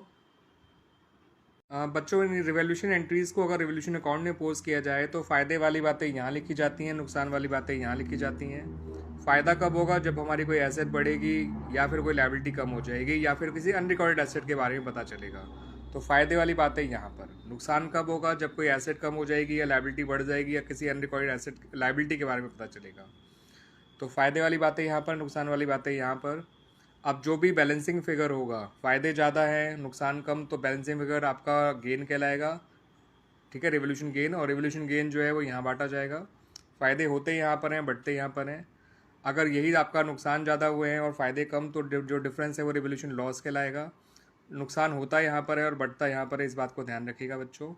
बच्चों, इन रिवोल्यूशन एंट्रीज़ को अगर रिवोल्यूशन अकाउंट में पोस्ट किया जाए तो फ़ायदे वाली बातें यहाँ लिखी जाती हैं, नुकसान वाली बातें यहाँ लिखी जाती हैं। फ़ायदा कब होगा? जब हमारी कोई एसेट बढ़ेगी या फिर कोई लायबिलिटी कम हो जाएगी या फिर किसी अनरिकॉर्डेड एसेट के बारे में पता चलेगा, तो फ़ायदे वाली बातें यहाँ पर। नुकसान कब होगा? जब कोई एसेट कम हो जाएगी या लायबिलिटी बढ़ जाएगी या किसी अनरिकॉर्डेड एसेट लायबिलिटी के बारे में पता चलेगा, तो फ़ायदे वाली बातें यहाँ पर, नुकसान वाली बातें यहाँ पर। अब जो भी बैलेंसिंग फिगर होगा, फ़ायदे ज़्यादा है नुकसान कम, तो बैलेंसिंग फिगर आपका गेन कहलाएगा। ठीक है, रिवोल्यूशन गेन, और रिवोल्यूशन गेन जो है वो यहाँ बांटा जाएगा। फ़ायदे होते यहाँ पर हैं, बढ़ते यहाँ पर हैं। अगर यही आपका नुकसान ज़्यादा हुए हैं और फ़ायदे कम, तो जो डिफरेंस है वो रिवोल्यूशन लॉस कहलाएगा। नुकसान होता यहाँ पर है और बढ़ता यहाँ पर है, इस बात को ध्यान रखिएगा बच्चों।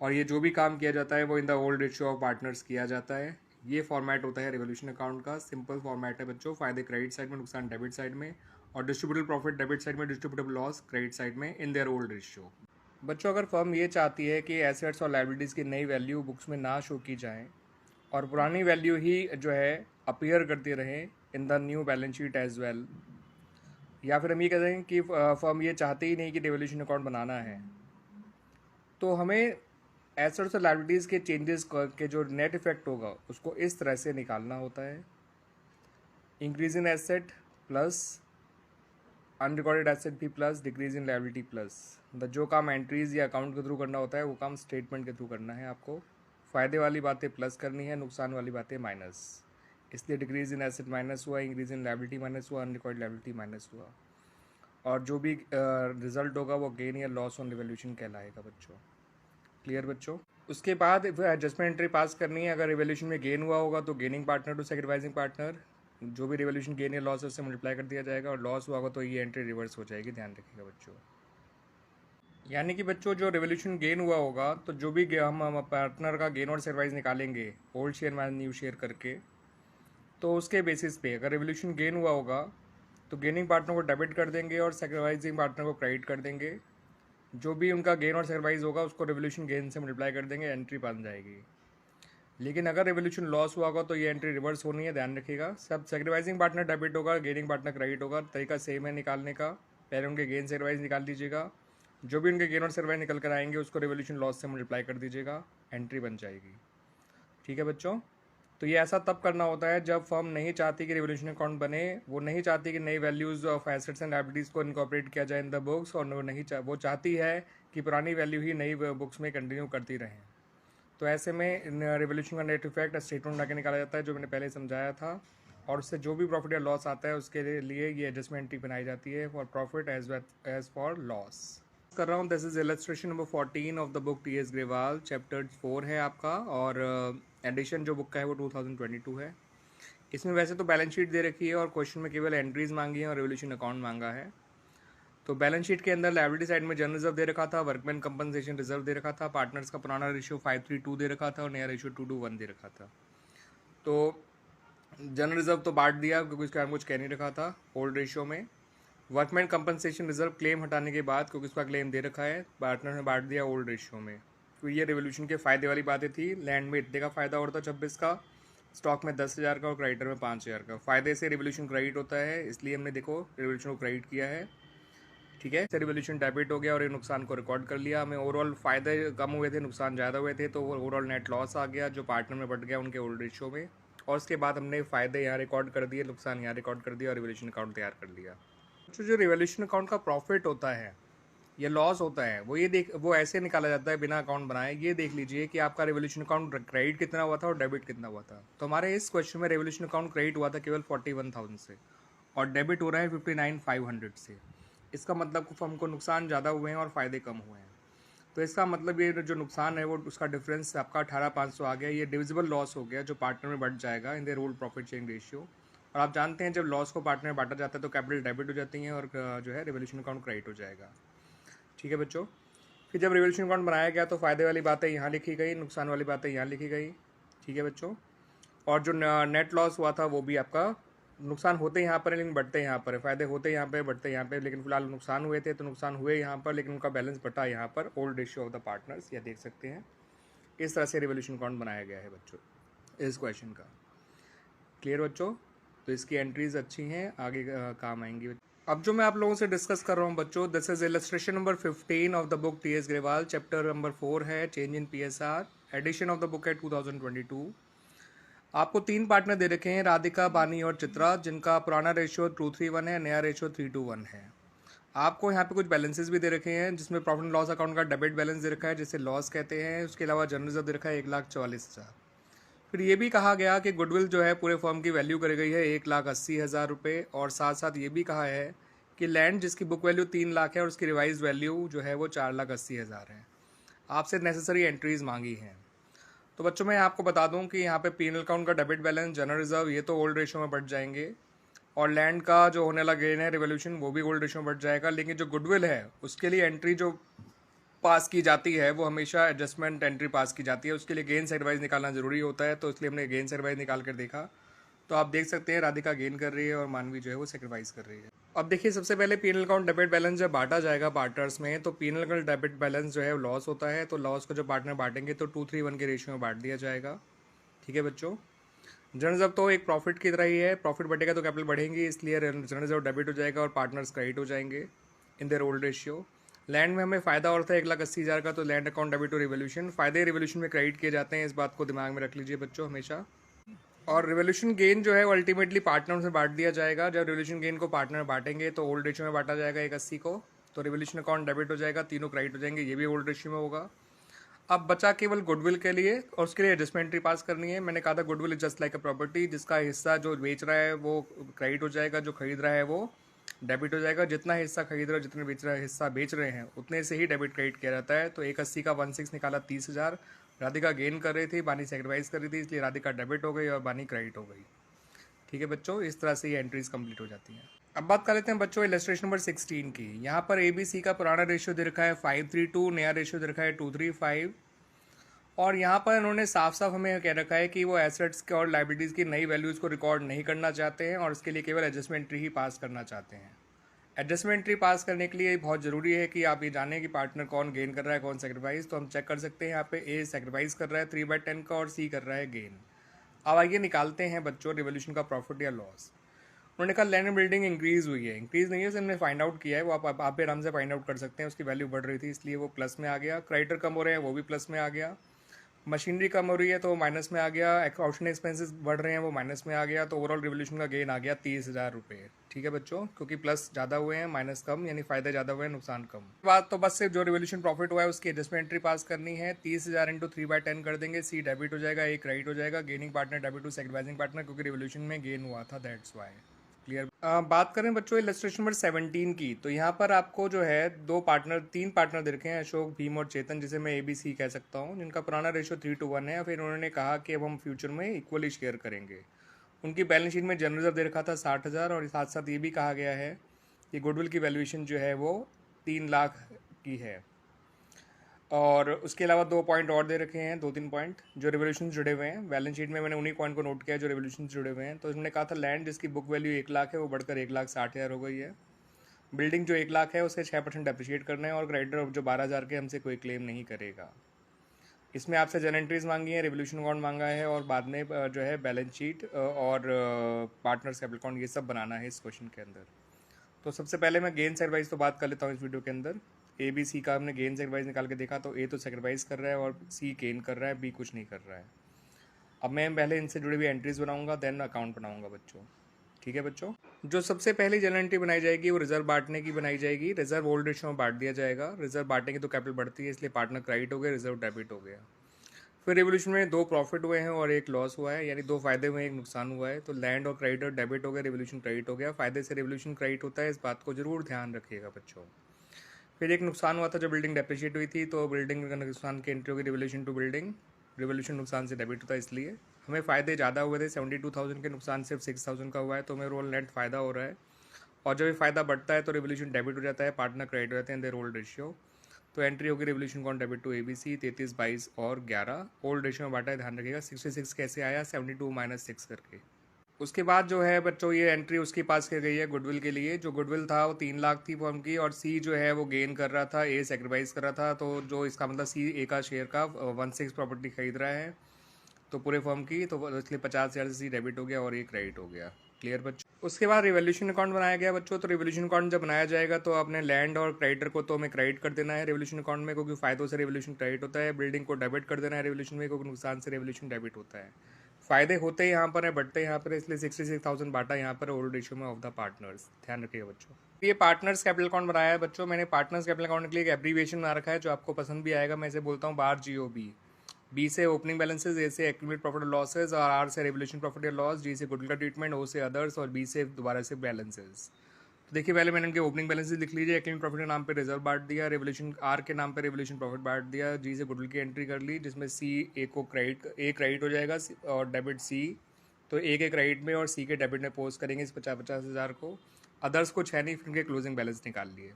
और ये जो भी काम किया जाता है वो इन the old ratio of partners किया जाता है। ये फॉर्मेट होता है रिवोल्यूशन अकाउंट का, सिंपल फॉर्मेट है बच्चों। फ़ायदे क्रेडिट साइड में, नुकसान डेबिट साइड में, और डिस्ट्रीब्यूटेबल प्रॉफिट डेबिट साइड में, डिस्ट्रीब्यूटेबल लॉस क्रेडिट साइड में इन देयर ओल्ड रेशियो। बच्चों, अगर फर्म ये चाहती है कि एसेट्स और लायबिलिटीज़ की नई वैल्यू बुक्स में ना शो की जाए और पुरानी वैल्यू ही जो है अपीयर करती रहे in the new balance sheet as well, या फिर हम ये कह रहे हैं कि फर्म ये चाहती ही नहीं कि रिवोल्यूशन अकाउंट बनाना है, तो हमें एसेट्स और लायबिलिटीज़ के चेंजेस के जो नेट इफेक्ट होगा उसको इस तरह से निकालना होता है। Increase in asset plus unrecorded asset भी plus decrease in liability plus. मतलब जो काम एंट्रीज या अकाउंट के थ्रू करना होता है वो काम स्टेटमेंट के थ्रू करना है आपको फ़ायदे वाली बातें प्लस करनी है, नुकसान वाली बातें माइनस। इसलिए डिक्रीज इन एसेट माइनस हुआ, इंक्रीज इन लायबिलिटी माइनस हुआ, अनरिकॉर्ड लायबिलिटी माइनस हुआ। और जो भी रिजल्ट होगा वो गेन या लॉस ऑन रिवोल्यूशन कहलाएगा बच्चों। क्लियर बच्चों? उसके बाद एडजस्टमेंट एंट्री पास करनी है। अगर रिवोल्यूशन में गेन हुआ होगा तो gaining partner to sacrificing partner, जो भी रिवोल्यूशन गेन या लॉस है उससे मल्टीप्लाई कर दिया जाएगा, और लॉस हुआ होगा तो ये एंट्री रिवर्स हो जाएगी, ध्यान रखिएगा बच्चों। यानी कि बच्चों जो रिवोल्यूशन गेन हुआ होगा तो जो भी हम पार्टनर का गेन और सेक्रीफाइस निकालेंगे old share minus new share करके, तो उसके बेसिस पे अगर रिवोल्यूशन गेन हुआ होगा तो गेनिंग पार्टनर को डेबिट कर देंगे और सेक्रीफाइसिंग पार्टनर को क्रेडिट कर देंगे। जो भी उनका गेन और सेक्रीफाइस होगा उसको रिवोल्यूशन गेन से मल्टीप्लाई कर देंगे, एंट्री बन जाएगी। लेकिन अगर रिवोल्यूशन लॉस हुआ होगा तो ये एंट्री रिवर्स होनी है, ध्यान रखिएगा। सब सेक्रीफाइसिंग पार्टनर डेबिट होगा, गेनिंग पार्टनर क्रेडिट होगा। तरीका सेम है निकालने का, पहले उनके गेन सेक्रीफाइस निकाल दीजिएगा, जो भी उनके गेन और सेक्रीफाइस निकल कर आएंगे उसको रिवोल्यूशन लॉस से मल्टीप्लाई कर दीजिएगा, एंट्री बन जाएगी। ठीक है बच्चों? तो ये ऐसा तब करना होता है जब फर्म नहीं चाहती कि रिवोल्यूशन अकाउंट बने, वो नहीं चाहती कि नई values of assets and liabilities को इनकॉर्पोरेट किया जाए इन द बुक्स, और वो चाहती है कि पुरानी वैल्यू ही नई बुक्स में कंटिन्यू करती रहें। तो ऐसे में रिवोल्यूशन का नेट इफेक्ट स्टेटमेंट बना के निकाला जाता है, जो मैंने पहले समझाया था, और उससे जो भी प्रॉफिट या लॉस आता है उसके लिए ये एडजस्टमेंट बनाई जाती है for profit as for loss. कर रहा हूँ, this is illustration number 14 of the book T S. Grewal, chapter 4 है आपका, और एडिशन जो बुक का है वो 2022 है। इसमें वैसे तो बैलेंस शीट दे रखी है और क्वेश्चन में केवल एंट्रीज मांगी है और रिवोल्यूशन अकाउंट मांगा है। तो बैलेंस शीट के अंदर लायबिलिटी साइड में जनरल रिजर्व दे रखा था, वर्कमैन कंपनसेशन रिजर्व दे रखा था, पार्टनर्स का पुराना रेशियो 5:3 दे रखा था और नया रेशियो 2:1 दे रखा था। तो जनरल रिजर्व तो बांट दिया क्योंकि उसके बारे में कुछ कह नहीं रखा था ओल्ड रेशियो में। वर्कमैन कंपनसेशन रिजर्व क्लेम हटाने के बाद, क्योंकि उसका क्लेम दे रखा है, पार्टनर ने बांट दिया ओल्ड रेशियो में। तो ये रिवोल्यूशन के फ़ायदे वाली बातें थी। लैंड में इतने का फ़ायदा होता है 26 का, स्टॉक में 10,000 का और क्रेडिटर में 5,000 का। फ़ायदे से रिवोल्यूशन क्रेडिट होता है, इसलिए हमने देखो रिवोल्यूशन को क्रेडिट किया है। ठीक है, रिवोल्यूशन डेबिट हो गया और ये नुकसान को रिकॉर्ड कर लिया। हमें ओवरऑल फ़ायदे कम हुए थे, नुकसान ज़्यादा हुए थे, तो ओवरऑल नेट लॉस आ गया जो पार्टनर में बढ़ गया उनके ओल्ड रेशियो में। और उसके बाद हमने फ़ायदे यहाँ रिकॉर्ड कर दिए, नुकसान यहाँ रिकॉर्ड कर दिया और रिवोल्यूशन अकाउंट तैयार कर लिया। जो रिवोल्यूशन अकाउंट का प्रॉफिट होता है या लॉस होता है वो ऐसे निकाला जाता है बिना अकाउंट बनाए। ये देख लीजिए कि आपका रिवोल्यूशन अकाउंट क्रेडिट कितना हुआ था और डेबिट कितना हुआ था। तो हमारे इस क्वेश्चन में रिवोल्यूशन अकाउंट क्रेडिट हुआ था केवल 41,000 से और डेबिट हो रहा है 59,500 से। इसका मतलब हमको नुकसान ज़्यादा हुए हैं और फ़ायदे कम हुए हैं। तो इसका मतलब ये जो नुकसान है वो उसका डिफरेंस आपका 18,500 आ गया। ये डिविजिबल लॉस हो गया जो पार्टनर में बढ़ जाएगा इन their old profit sharing ratio. और आप जानते हैं जब लॉस को पार्टनर में बांटा जाता है तो कैपिटल डेबिट हो जाती है और जो है रिवोल्यूशन अकाउंट क्रेडिट हो जाएगा। ठीक है बच्चों? फिर जब रिवोल्यूशन अकाउंट बनाया गया तो फ़ायदे वाली बातें यहाँ लिखी गई, नुकसान वाली बातें यहाँ लिखी गई। ठीक है बच्चों? और जो नेट लॉस हुआ था वो भी आपका, नुकसान होते यहाँ पर है लेकिन बढ़ते यहाँ पर है, फ़ायदे होते यहाँ पे बढ़ते यहाँ पे, लेकिन फिलहाल नुकसान हुए थे तो नुकसान हुए यहाँ पर लेकिन उनका बैलेंस बटा यहाँ पर old ratio of the partners. यह देख सकते हैं इस तरह से रिवोल्यूशन अकाउंट बनाया गया है बच्चों इस क्वेश्चन का। क्लियर बच्चों? तो इसकी एंट्रीज अच्छी हैं, आगे काम आएंगी। अब जो मैं आप लोगों से डिस्कस कर रहा हूँ बच्चों, this is illustration number 15 of the book T S. Grewal, chapter number 4 है change in PSR, edition of the book है 2022। आपको 3 पार्टनर दे रखे हैं, राधिका, बानी और चित्रा, जिनका पुराना रेशियो 2:1 है, नया रेशियो 3:1 है। आपको यहाँ पे कुछ बैलेंसेस भी दे रखे हैं जिसमें प्रॉफिट एंड लॉस अकाउंट का डेबिट बैलेंस दे रखा है जिसे लॉस कहते हैं। उसके अलावा जनरल रिजर्व दे रखा है 1,44,000। फिर ये भी कहा गया कि गुडविल जो है पूरे फर्म की वैल्यू करी गई है 1,80,000 रुपये, और साथ साथ ये भी कहा है कि लैंड जिसकी बुक वैल्यू 3 लाख है और उसकी रिवाइज वैल्यू जो है वो 4,80,000 है। आपसे नेसेसरी एंट्रीज मांगी हैं। तो बच्चों मैं आपको बता दूं कि यहाँ पे पीनल अकाउंट का डेबिट बैलेंस, जनरल रिजर्व ये तो ओल्ड रेशियो में बढ़ जाएंगे, और लैंड का जो होने वाला गेन है रिवोल्यूशन वो भी ओल्ड रेशियो में बढ़ जाएगा। लेकिन जो गुडविल है उसके लिए एंट्री जो पास की जाती है वो हमेशा एडजस्टमेंट एंट्री पास की जाती है। उसके लिए गेन सेक्रीफाइस निकालना ज़रूरी होता है, तो इसलिए हमने गेन सेक्रीफाइस निकाल कर देखा। तो आप देख सकते हैं राधिका गेन कर रही है और मानवी जो है वो सेक्रीफाइस कर रही है। अब देखिए सबसे पहले पीनल अकाउंट डेबिट बैलेंस जब बांटा जाएगा पार्टनर्स में, तो पीनल अकाउंट डेबिट बैलेंस जो है लॉस होता है, तो लॉस को जब पार्टनर बांटेंगे तो 2:1 के रेशियो में बांट दिया जाएगा। ठीक है बच्चों? जनरल रिजर्व तो एक प्रॉफिट की तरह ही है, प्रॉफिट बढ़ेगा तो कैपिटल बढ़ेंगी, इसलिए जनरल रिजर्व डेबिट हो जाएगा और पार्टनर्स क्रेडिट हो जाएंगे इन देयर ओल्ड रेशियो। लैंड में हमें फ़ायदा और था 1,80,000 का, तो land account debit to revolution, फ़ायदे रिवोल्यूशन में क्रेडिट किए जाते हैं, इस बात को दिमाग में रख लीजिए बच्चों हमेशा। और रिवोल्यूशन गेन जो है वो अल्टीमेटली पार्टनर में बांट दिया जाएगा। जब रिवोल्यूशन गेन को पार्टनर बांटेंगे तो ओल्ड रेशियो में बांटा जाएगा 1,80 को, तो रिवोल्यूशन अकाउंट डेबिट हो जाएगा, तीनों क्रेडिट हो जाएंगे, ये भी ओल्ड रेशियो में होगा। अब बचा केवल गुडविल के लिए, और उसके लिए एडजस्टमेंट एंट्री पास करनी है। मैंने कहा था goodwill is just like a property, जिसका हिस्सा जो बेच रहा है वो क्रेडिट हो जाएगा, जो खरीद रहा है वो डेबिट हो जाएगा। जितना हिस्सा खरीद रहा है, जितने बेच रहा है हिस्सा बेच रहे हैं, उतने से ही डेबिट क्रेडिट किया जाता है। तो 180 का 16 निकाला 30,000। राधिका गेन कर रही थी, बानी सेक्रीफाइस कर रही थी, इसलिए राधिका डेबिट हो गई और बानी क्रेडिट हो गई। ठीक है बच्चों, इस तरह से ये एंट्रीज कंप्लीट हो जाती हैं। अब बात कर लेते हैं बच्चों इलस्ट्रेशन नंबर 16 की। यहाँ पर ABC का पुराना रेशियो दे रखा है 532, नया रेशियो दे रखा है 235। और यहाँ पर इन्होंने साफ साफ हमें कह रखा है कि वो एसेट्स के और लाइबिलिटीज़ की नई वैल्यूज़ को रिकॉर्ड नहीं करना चाहते हैं, और इसके लिए केवल एडजस्टमेंट एंट्री ही पास करना चाहते हैं। एडजस्टमेंट एंट्री पास करने के लिए बहुत ज़रूरी है कि आप ये जानें कि पार्टनर कौन गेन कर रहा है, कौन सेक्रीफाइस। तो हम चेक कर सकते हैं, यहाँ पे ए सेक्रीफाइस कर रहा है 3/10 का, और सी कर रहा है गेन। अब आइए निकालते हैं बच्चों रिवोल्यूशन का प्रॉफिट या लॉस। उन्होंने कहा लैंड एंड बिल्डिंग इंक्रीज हुई है, इंक्रीज नहीं है, उसे हमने फाइंड आउट किया है, वो आप भी आराम से फाइंड आउट कर सकते हैं। उसकी वैल्यू बढ़ रही थी, इसलिए वो प्लस में आ गया। क्रेडिटर कम हो रहे हैं, वो भी प्लस में आ गया। मशीनरी कम हो रही है तो वो माइनस में आ गया। आउटस्टैंडिंग एक्सपेंसेस बढ़ रहे हैं, वो माइनस में आ गया। तो ओवरऑल रिवोल्यूशन का गेन आ गया 30,000 रुपये। ठीक है बच्चों, क्योंकि प्लस ज़्यादा हुए हैं, माइनस कम, यानी फ़ायदे ज़्यादा हुए हैं, नुकसान कम। बात तो बस सिर्फ जो रिवोल्यूशन प्रॉफिट हुआ है उसकी एडजस्टमेंट एंट्री पास करनी है। 30,000 इंटू 3/10 कर देंगे, सी डेबिट हो जाएगा, ए क्रेडिट हो जाएगा। Gaining partner debit to sacrificing partner, क्योंकि रिवोल्यूशन में गेन हुआ था, दैट्स वाई। क्लियर। बात करें बच्चों इलस्ट्रेशन नंबर 17 की, तो यहाँ पर आपको जो है तीन पार्टनर दे रखे हैं, अशोक, भीम और चेतन, जिसे मैं ABC कह सकता हूँ, जिनका पुराना रेशियो 3:1 है। फिर उन्होंने कहा कि अब हम फ्यूचर में इक्वली शेयर करेंगे। उनकी बैलेंस शीट में जनरल रिजर्व दे रखा था 60,000, और साथ साथ ये भी कहा गया है कि गुडविल की वैल्यूएशन जो है वो 3 लाख की है। और उसके अलावा 2 पॉइंट और दे रखे हैं, 2-3 पॉइंट जो रिवोल्यूशन जुड़े हुए हैं। बैलेंस शीट में मैंने उन्हीं पॉइंट को नोट किया जो रिवोल्यूशन जुड़े हुए हैं। तो उन्होंने कहा था लैंड जिसकी बुक वैल्यू 1 लाख है, वो बढ़कर 1,60,000 हो गई है। बिल्डिंग जो 1 लाख है उसके 6% डेप्रिशिएट करना है, और क्रेडिटर जो 12,000 के हमसे कोई क्लेम नहीं करेगा। इसमें आपसे जनरल एंट्रीज मांगी है, रिवोल्यूशन अकाउंट मांगा है, और बाद में जो है बैलेंस शीट और पार्टनर्स कैपिटल अकाउंट, ये सब बनाना है इस क्वेश्चन के अंदर। तो सबसे पहले मैं गेन सेक्रीफाइस तो बात कर लेता हूँ इस वीडियो के अंदर। ABC का हमने गेन सेक्रीफाइस निकाल के देखा, तो A तो सेक्रीफाइस कर रहा है और C गेन कर रहा है, B कुछ नहीं कर रहा है। अब मैं पहले इनसे जुड़ी हुई एंट्रीज बनाऊंगा, देन अकाउंट बनाऊंगा बच्चों। ठीक है बच्चों, जो सबसे पहली जनरल एंट्री बनाई जाएगी वो रिजर्व बांटने की बनाई जाएगी। रिजर्व ओल्ड रेशियो में बांट दिया जाएगा। रिजर्व बांटेंगे तो कैपिटल बढ़ती है, इसलिए पार्टनर क्रेडिट हो गया, रिजर्व डेबिट हो गया। फिर रिवोल्यूशन में 2 प्रॉफिट हुए हैं और 1 लॉस हुआ है, यानी 2 फायदे हुए हैं, 1 नुकसान हुआ है। तो लैंड और क्रेडिटर डेबिट हो गया, रिवोल्यूशन क्रेडिट हो गया। फायदे से रिवोल्यूशन क्रेडिट होता है, इस बात को जरूर ध्यान रखिएगा बच्चों। फिर 1 नुकसान हुआ था, जो बिल्डिंग डेप्रिशिएट हुई थी, तो बिल्डिंग का नुकसान की एंट्री होगी रिवोल्यूशन टू बिल्डिंग। रिवोल्यूशन नुकसान से डेबिट होता है, इसलिए हमें फ़ायदे ज़्यादा हुए थे। 72,000 के नुकसान सिर्फ 6,000 का हुआ है, तो हमें रोल नेट फ़ायदा हो रहा है। और जब ये फ़ायदा बढ़ता है तो रिवोल्यूशन डेबिट हो जाता है, पार्टनर क्रेडिट हो जाते हैं, देयर ओल्ड रेशियो। तो एंट्री होगी revaluation con debit to ABC 33, 22 और 11। ओल्ड रेशियो में बांटा है, ध्यान रखिएगा। 66 कैसे आया, 72 - 6 करके। उसके बाद जो है बच्चों ये एंट्री उसके पास की गई है गुडविल के लिए। जो गुडविल था वो 3 लाख थी फर्म की, और C जो है वो गेन कर रहा था, A सेक्रीफाइस कर रहा था। तो जो इसका मतलब C A का शेयर का 1/6 प्रॉपर्टी खरीद रहा है तो पूरे फर्म की, तो इसलिए 50,000 से C डेबिट हो गया और ये क्रेडिट हो गया। क्लियर बच्चों। उसके बाद रिवोल्यूशन अकाउंट बनाया गया बच्चों। तो रिवोल्यूशन अकाउंट जब बनाया जाएगा तो अपने लैंड और क्रेडिटर को तो हमें क्रेडिट कर देना है रिवोल्यूशन अकाउंट में, क्योंकि फायदों से रिवोल्यूशन क्रेडिट होता है। बिल्डिंग को डेबिट कर देना है रिवोल्यूशन में, क्योंकि नुकसान से रिवोल्यूशन डेबिट होता है। फायदे होते यहाँ पर है, बढ़ते यहाँ पर है, इसलिए 66,000 बांटा यहाँ पर ओल्ड रेशियो में ऑफ द पार्टनर्स। ध्यान रखिएगा बच्चों। ये पार्टनर्स कैपिटल अकाउंट बनाया है बच्चों मैंने। पार्टनर्स कैपिटल अकाउंट के लिए एक एब्रीविएशन बना रखा है जो आपको पसंद भी आएगा। मैं इसे बोलता हूँ बार GOB। B से ओपनिंग बैलेंसेज, A से एक्यूमुलेट प्रॉफिट और लॉसेज, और R से रिवोल्यूशन प्रॉफिट और लॉस, G से गुडविल का ट्रीटमेंट, O से अदर्स, और B से दोबारा से बैलेंसेज। तो देखिए पहले मैंने इनके ओपनिंग बैलेंसेज लिख लीजिए। एक्यूमुलेट प्रॉफिट के नाम पे रिजर्व बांट दिया, रिवोल्यूशन R के नाम पे रिवोल्यूशन प्रॉफिट बांट दिया, G से गुडविल की एंट्री कर ली, जिसमें A क्रेडिट हो जाएगा और डेबिट C। तो A के क्रेडिट में और C के डेबिट में पोस्ट करेंगे इस 50,000 को। अदर्स कुछ है नहीं, फिर इनके क्लोजिंग बैलेंस निकाल लिए।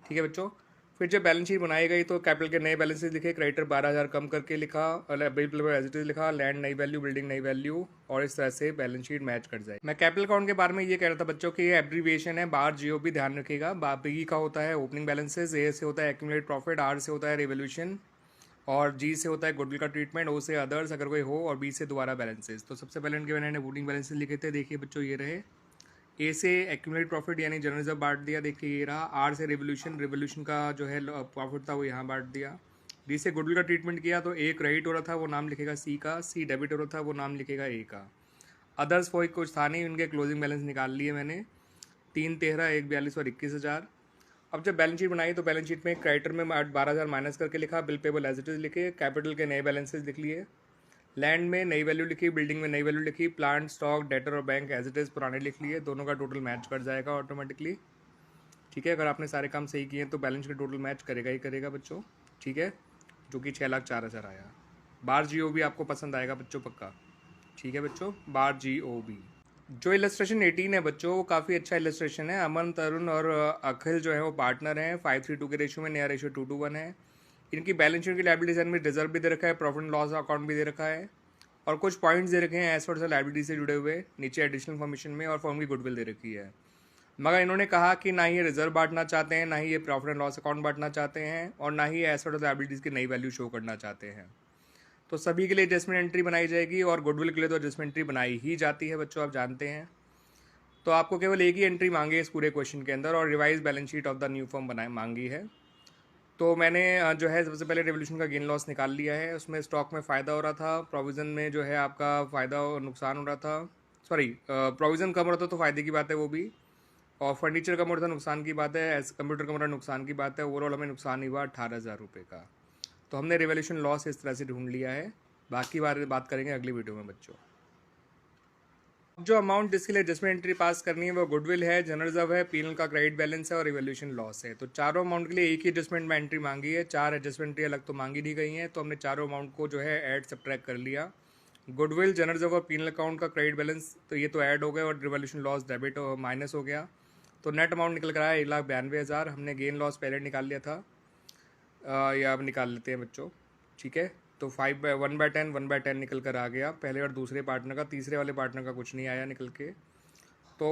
ठीक है बच्चों। फिर जब बैलेंस शीट बनाई गई तो कैपिटल के नए बैलेंसेस लिखे। क्रेडिटर 12,000 कम करके लिखा, एज इट इज लिखा, लैंड नई वैल्यू, बिल्डिंग नई वैल्यू, और इस तरह से बैलेंस शीट मैच कर जाए। मैं कैपिटल अकाउंट के बारे में ये कह रहा था बच्चों कि ये एब्रीविएशन है, बार GOB, ध्यान रखिएगा। B का होता है ओपनिंग बैलेंसेज, A से होता है एक्यूमुलेट प्रॉफिट, R से होता है रिवोल्यूशन, और G से होता है गुडविल का ट्रीटमेंट, O से अदर्स अगर कोई हो, और B से दोबारा बैलेंसेज। तो सबसे पहले इनके मैंने ओपनिंग बैलेंसेज लिखे थे, देखिए बच्चों ये रहे। A से एक्यूमुलेट प्रॉफिट यानी जनरल रिजर्व बांट दिया, देखिए ये रहा। R से रिवोल्यूशन का जो है प्रॉफिट था वो यहाँ बांट दिया। D से गुडविल का ट्रीटमेंट किया, तो A क्रेडिट हो रहा था, वो नाम लिखेगा C का, C डेबिट हो रहा था, वो नाम लिखेगा A का। अदर्स कुछ था नहीं, उनके क्लोजिंग बैलेंस निकाल लिए मैंने। 3, 13, 1, 42 और 21,000। अब जब बैलेंस शीट बनाई तो बैलेंस शीट में क्रेडिटर में 12,000 माइनस करके लिखा, bill payable as it is लिखे, कैपिटल के नए बैलेंसेज लिख लिए, लैंड में नई वैल्यू लिखी, बिल्डिंग में नई वैल्यू लिखी, प्लांट, स्टॉक, डेटर और बैंक एज इट इज़ पुराने लिख लिए, दोनों का टोटल मैच कर जाएगा ऑटोमेटिकली। ठीक है, अगर आपने सारे काम सही किए तो बैलेंस शीट टोटल मैच करेगा ही करेगा बच्चों। ठीक है, जो कि 6,04,000 आया। बार GOB आपको पसंद आएगा बच्चों पक्का। ठीक है बच्चों, बार GOB। जो इलस्ट्रेशन 18 है बच्चों, वो काफ़ी अच्छा इलस्ट्रेशन है। अमन, तरुण और अखिल जो है वो पार्टनर हैं, 5:3 के रेशियो में, नया रेशियो 2:1 है। इनकी बैलेंस शीट की लायबिलिटीज में रिजर्व भी दे रखा है, प्रॉफिट एंड लॉस अकाउंट भी दे रखा है, और कुछ पॉइंट्स दे रखे हैं एज पर लायबिलिटी से जुड़े हुए नीचे एडिशनल इन्फॉर्मेशन में, और फर्म की गुडविल दे रखी है। मगर इन्होंने कहा कि ना ही ये रिजर्व बांटना चाहते हैं, ना ही ये प्रॉफिट एंड लॉस अकाउंट बांटना चाहते हैं, और ना ही एज पर लायबिलिटीज़ की नई वैल्यू शो करना चाहते हैं। तो सभी के लिए एडजस्टमेंट एंट्री बनाई जाएगी, और गुडविल के लिए तो एडजस्टमेंट एंट्री बनाई ही जाती है बच्चों, आप जानते हैं। तो आपको केवल एक ही एंट्री मांगी है इस पूरे क्वेश्चन के अंदर, और revise balance sheet of the new firm बनाए मांगी है। तो मैंने जो है सबसे पहले रेवोल्यूशन का गेन लॉस निकाल लिया है। उसमें स्टॉक में फ़ायदा हो रहा था, प्रोविज़न में जो है आपका फ़ायदा और नुकसान हो रहा था, सॉरी प्रोविज़न कम हो रहा था तो फ़ायदे की बात है वो भी, और फर्नीचर कम हो रहा था नुकसान की बात है, कंप्यूटर कम हो रहा नुकसान की बात है। ओवरऑल हमें नुकसान ही हुआ 18,000 रुपये का। तो हमने रेवोल्यूशन लॉस इस तरह से ढूंढ लिया है। बाकी बात करेंगे अगली वीडियो में बच्चों। जो अमाउंट जिसके लिए एडजस्टमेंट एंट्री पास करनी है वो गुडविल है, जनरल रिजर्व है, पीएनएल का क्रेडिट बैलेंस है और रिवोल्यूशन लॉस है। तो चारों अमाउंट के लिए एक ही एडजस्टमेंट में एंट्री मांगी है, 4 एडजस्टमेंट एंट्री अलग तो मांगी नहीं गई हैं। तो हमने चारों अमाउंट को जो है ऐड सब्ट्रैक्ट कर लिया। गुडविल, जनरल रिजर्व और पीएनएल अकाउंट का क्रेडिट बैलेंस तो ये तो ऐड हो गए, और रिवोल्यूशन लॉस डेबिट और माइनस हो गया। तो नेट अमाउंट निकल कर आया 1,92,000। हमने गेन लॉस पहले निकाल लिया था, या अब निकाल लेते हैं बच्चों। ठीक है, तो 1/10 1/10 निकल कर आ गया पहले और दूसरे पार्टनर का। तीसरे वाले पार्टनर का कुछ नहीं आया निकल के। तो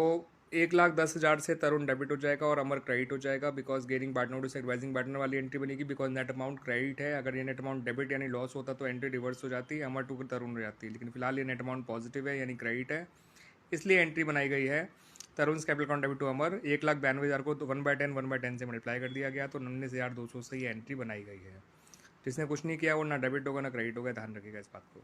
1,10,000 से तरुण डेबिट हो जाएगा और अमर क्रेडिट हो जाएगा, because gaining partner to advising partner वाली एंट्री बनेगी, बिकॉज नेट अमाउंट क्रेडिट है। अगर ये नेट अमाउंट डेबिट यानी लॉस होता तो एंट्री रिवर्स हो जाती, अमर टू तरुण हो जाती, लेकिन फिलहाल ये नेट अमाउंट पॉजिटिव है यानी क्रेडिट है, इसलिए एंट्री बनाई गई है। तरुण कैपिटल अकाउंट डेबिट टू अमर 1,92,000 को तो 1/10 से मल्टीप्लाई कर दिया गया, तो 19,200 से ये एंट्री बनाई गई है। जिसने कुछ नहीं किया वो ना डेबिट होगा ना क्रेडिट होगा, ध्यान रखिएगा इस बात को,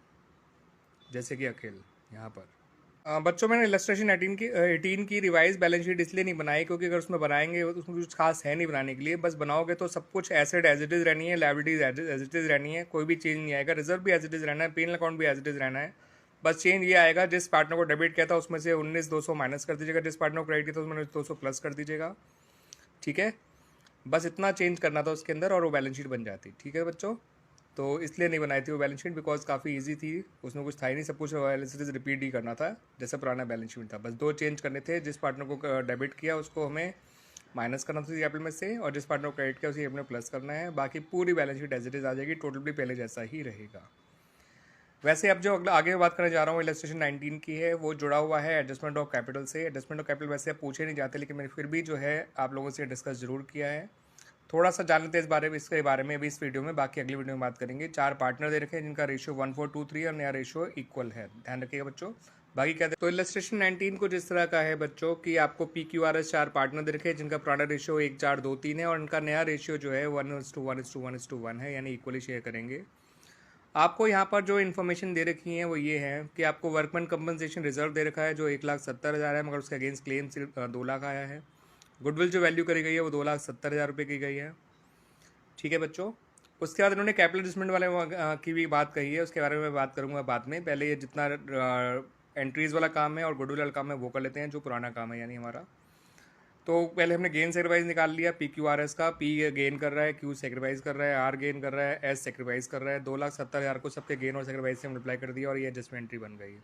जैसे कि अखिल यहाँ पर। बच्चों मैंने इलस्ट्रेशन 18 की रिवाइज बैलेंस शीट इसलिए नहीं बनाई क्योंकि अगर उसमें बनाएंगे तो उसमें कुछ खास है नहीं बनाने के लिए। बस बनाओगे तो सब कुछ एसेट एज इट इज़ रहनी है, लायबिलिटीज एज इट इज़ रहनी है, कोई भी चेंज नहीं आएगा। रिजर्व भी एज इट इज़ रहना है, पीएनएल अकाउंट भी एज इट इज़ रहना है। बस चेंज ये आएगा, जिस पार्टनर को डेबिट किया था उसमें से 19,200 माइनस कर दीजिएगा, जिस पार्टनर को क्रेडिट किया था उसमें 19,200 प्लस कर दीजिएगा। ठीक है, बस इतना चेंज करना था उसके अंदर और वो बैलेंस शीट बन जाती। ठीक है बच्चों, तो इसलिए नहीं बनाई थी वो बैलेंस शीट, बिकॉज काफ़ी इजी थी, उसमें कुछ था ही नहीं, सब कुछ एनालिसिस रिपीट ही करना था जैसा पुराना बैलेंस शीट था। बस 2 चेंज करने थे, जिस पार्टनर को डेबिट किया उसको हमें माइनस करना था कैपिटल में से, और जिस पार्टनर को क्रेडिट किया उसे अपने प्लस करना है। बाकी पूरी balance sheet as it is आ जाएगी, टोटल भी पहले जैसा ही रहेगा। वैसे अब जो अगला आगे बात करने जा रहा हूँ इलस्ट्रेशन 19 की है, वो जुड़ा हुआ है एडजस्टमेंट ऑफ कैपिटल से। एडजस्टमेंट ऑफ कैपिटल वैसे आप पूछे नहीं जाते, लेकिन मैंने फिर भी जो है आप लोगों से डिस्कस जरूर किया है। थोड़ा सा जान लेते हैं इसके बारे में भी इस वीडियो में, बाकी अगली वीडियो में बात करेंगे। 4 पार्टनर दे रखे हैं जिनका रेशियो 1:4:2:3 और नया रेशियो इक्वल है, ध्यान रखिएगा बच्चों। बाकी क्या तो इलस्ट्रेशन 19 को जिस तरह का है बच्चों कि आपको PQRS 4 पार्टनर दे रखे हैं जिनका पुराना रेशियो 1:4:2:3 है, और इनका नया रेशियो जो है 1:1:1:1 है, यानी इक्वली शेयर करेंगे। आपको यहाँ पर जो इन्फॉर्मेशन दे रखी है वो ये है कि आपको वर्कमैन कंपनसेशन रिजर्व दे रखा है जो 1,70,000 है, मगर उसका अगेंस्ट क्लेम सिर्फ 2 लाख आया है। गुडविल जो वैल्यू करी गई है वो 2,70,000 रुपये की गई है। ठीक है बच्चों, उसके बाद इन्होंने कैपिटल एडजस्टमेंट वाले की भी बात कही है, उसके बारे में बात करूँगा बाद में। पहले ये जितना एंट्रीज़ वाला काम है और गुडविल वाला काम है वो कर लेते हैं, जो पुराना काम है यानी हमारा। तो पहले हमने गेन सेक्रीफाइस निकाल लिया PQRS का। P गेन कर रहा है, Q सेक्रीफाइस कर रहा है, R गेन कर रहा है, S सेक्रीफाइस कर रहा है। 2,70,000 को सबके गेन और सेक्रीफाइस से मल्टीप्लाई कर दिया और ये एडजस्टमेंट एंट्री बन गई।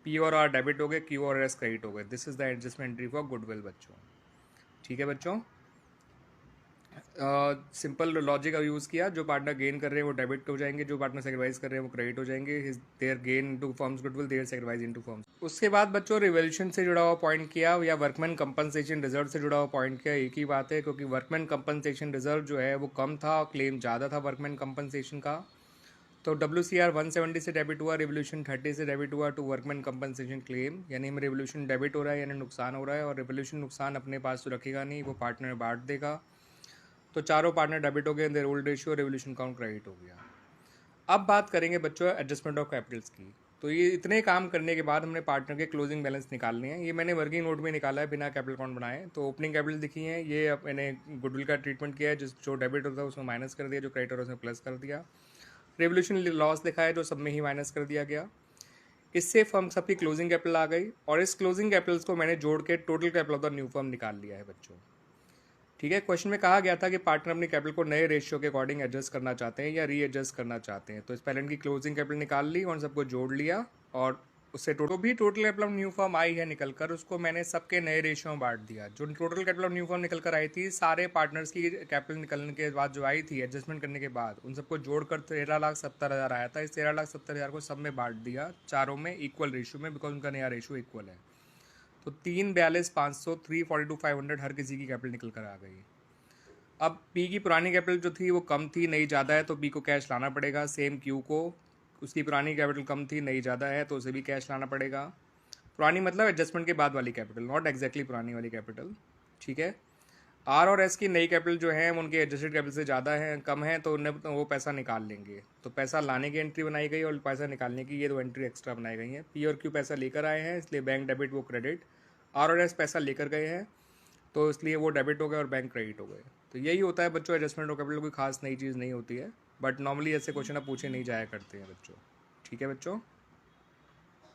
P और R डेबिट हो गए, Q और S क्रेडिट हो गए। This is the adjustment entry for goodwill बच्चों। ठीक है बच्चों, सिंपल लॉजिक का यूज़ किया, जो पार्टनर गेन कर रहे हैं वो डेबिट हो जाएंगे, जो पार्टनर सेक्रीफाइस कर रहे हैं वो क्रेडिट हो जाएंगे। Their gain into forms goodwill, their sacrifice into forms. उसके बाद बच्चों रिवोल्यूशन से जुड़ा हुआ पॉइंट किया या वर्कमैन कंपनसेशन रिजर्व से जुड़ा हुआ पॉइंट किया, एक ही बात है, क्योंकि वर्कमैन कंपनसेशन रिजर्व जो है वो कम था और क्लेम ज़्यादा था वर्कमैन कंपनसेशन का। तो WCR 170 से डेबिट हुआ, रिवोल्यूशन 30 से डेबिट हुआ टू वर्कमैन कंपनसेशन क्लेम, यानी हमें रिवोल्यूशन डेबिट हो रहा है यानी नुकसान हो रहा है, और रिवोल्यूशन नुकसान अपने पास तो रखेगा नहीं, वो पार्टनर में बांट देगा। तो चारों पार्टनर डेबिट हो गए, there old ratio revolution count credit हो गया। अब बात करेंगे बच्चों एडजस्टमेंट ऑफ कैपिटल्स की। तो ये इतने काम करने के बाद हमने पार्टनर के क्लोजिंग बैलेंस निकालने हैं। ये मैंने वर्किंग नोट में निकाला है बिना कैपिटल अकाउंट बनाए। तो ओपनिंग कैपिटल दिखी है, ये अब मैंने गुडविल का ट्रीटमेंट किया है, जो डेबिट होता है उसमें माइनस कर दिया, जो क्रेडिट होता है उसमें प्लस कर दिया। रेवोल्यूशन लॉस लिखा है जो सब में ही माइनस कर दिया गया। इससे फर्म सबकी क्लोजिंग कैपिटल आ गई और इस क्लोजिंग कैपिटल्स को मैंने जोड़ के total capital of the new firm निकाल लिया है बच्चों। ठीक है, क्वेश्चन में कहा गया था कि पार्टनर अपनी कैपिटल को नए रेशियो के अकॉर्डिंग एडजस्ट करना चाहते हैं या रीएडजस्ट करना चाहते हैं। तो इस पहले की क्लोजिंग कैपिटल निकाल ली और सबको जोड़ लिया और उससे total capital of new firm आई है निकल कर, उसको मैंने सबके नए रेशियो में बांट दिया। जो total capital of new firm निकल कर आई थी, सारे पार्टनर्स की कैपिटल निकलने के बाद जो आई थी एडजस्टमेंट करने के बाद, उन सबको जोड़कर 13,70,000 आया था। इस 13,70,000 को सब में बांट दिया, चारों में इक्वल रेशियो में, बिकॉज उनका नया रेशियो इक्वल है। तो 342,500 342,500 हर किसी की कैपिटल निकल कर आ गई। अब पी की पुरानी कैपिटल जो थी वो कम थी, नई ज़्यादा है, तो पी को कैश लाना पड़ेगा। सेम क्यू को, उसकी पुरानी कैपिटल कम थी, नई ज़्यादा है, तो उसे भी कैश लाना पड़ेगा। पुरानी मतलब एडजस्टमेंट के बाद वाली कैपिटल, नॉट एग्जैक्टली पुरानी वाली कैपिटल। ठीक है, आर और एस की नई कैपिटल जो है उनके एडजस्टेड कैपिटल से ज़्यादा है, कम है, तो उन्हें वो पैसा निकाल लेंगे। तो पैसा लाने की एंट्री बनाई गई और पैसा निकालने की ये दो एंट्री एक्स्ट्रा बनाई गई हैं। पी और क्यू पैसा लेकर आए हैं, इसलिए बैंक डेबिट वो क्रेडिट। आर और एस पैसा लेकर गए हैं, तो इसलिए वो डेबिट हो गए और बैंक क्रेडिट हो गए। तो यही होता है बच्चों, एडजस्टमेंट ऑफ कैपिटल कोई खास नई चीज़ नहीं होती है, बट नॉर्मली ऐसे क्वेश्चन अब पूछे नहीं जाया करते हैं बच्चों। ठीक है बच्चों।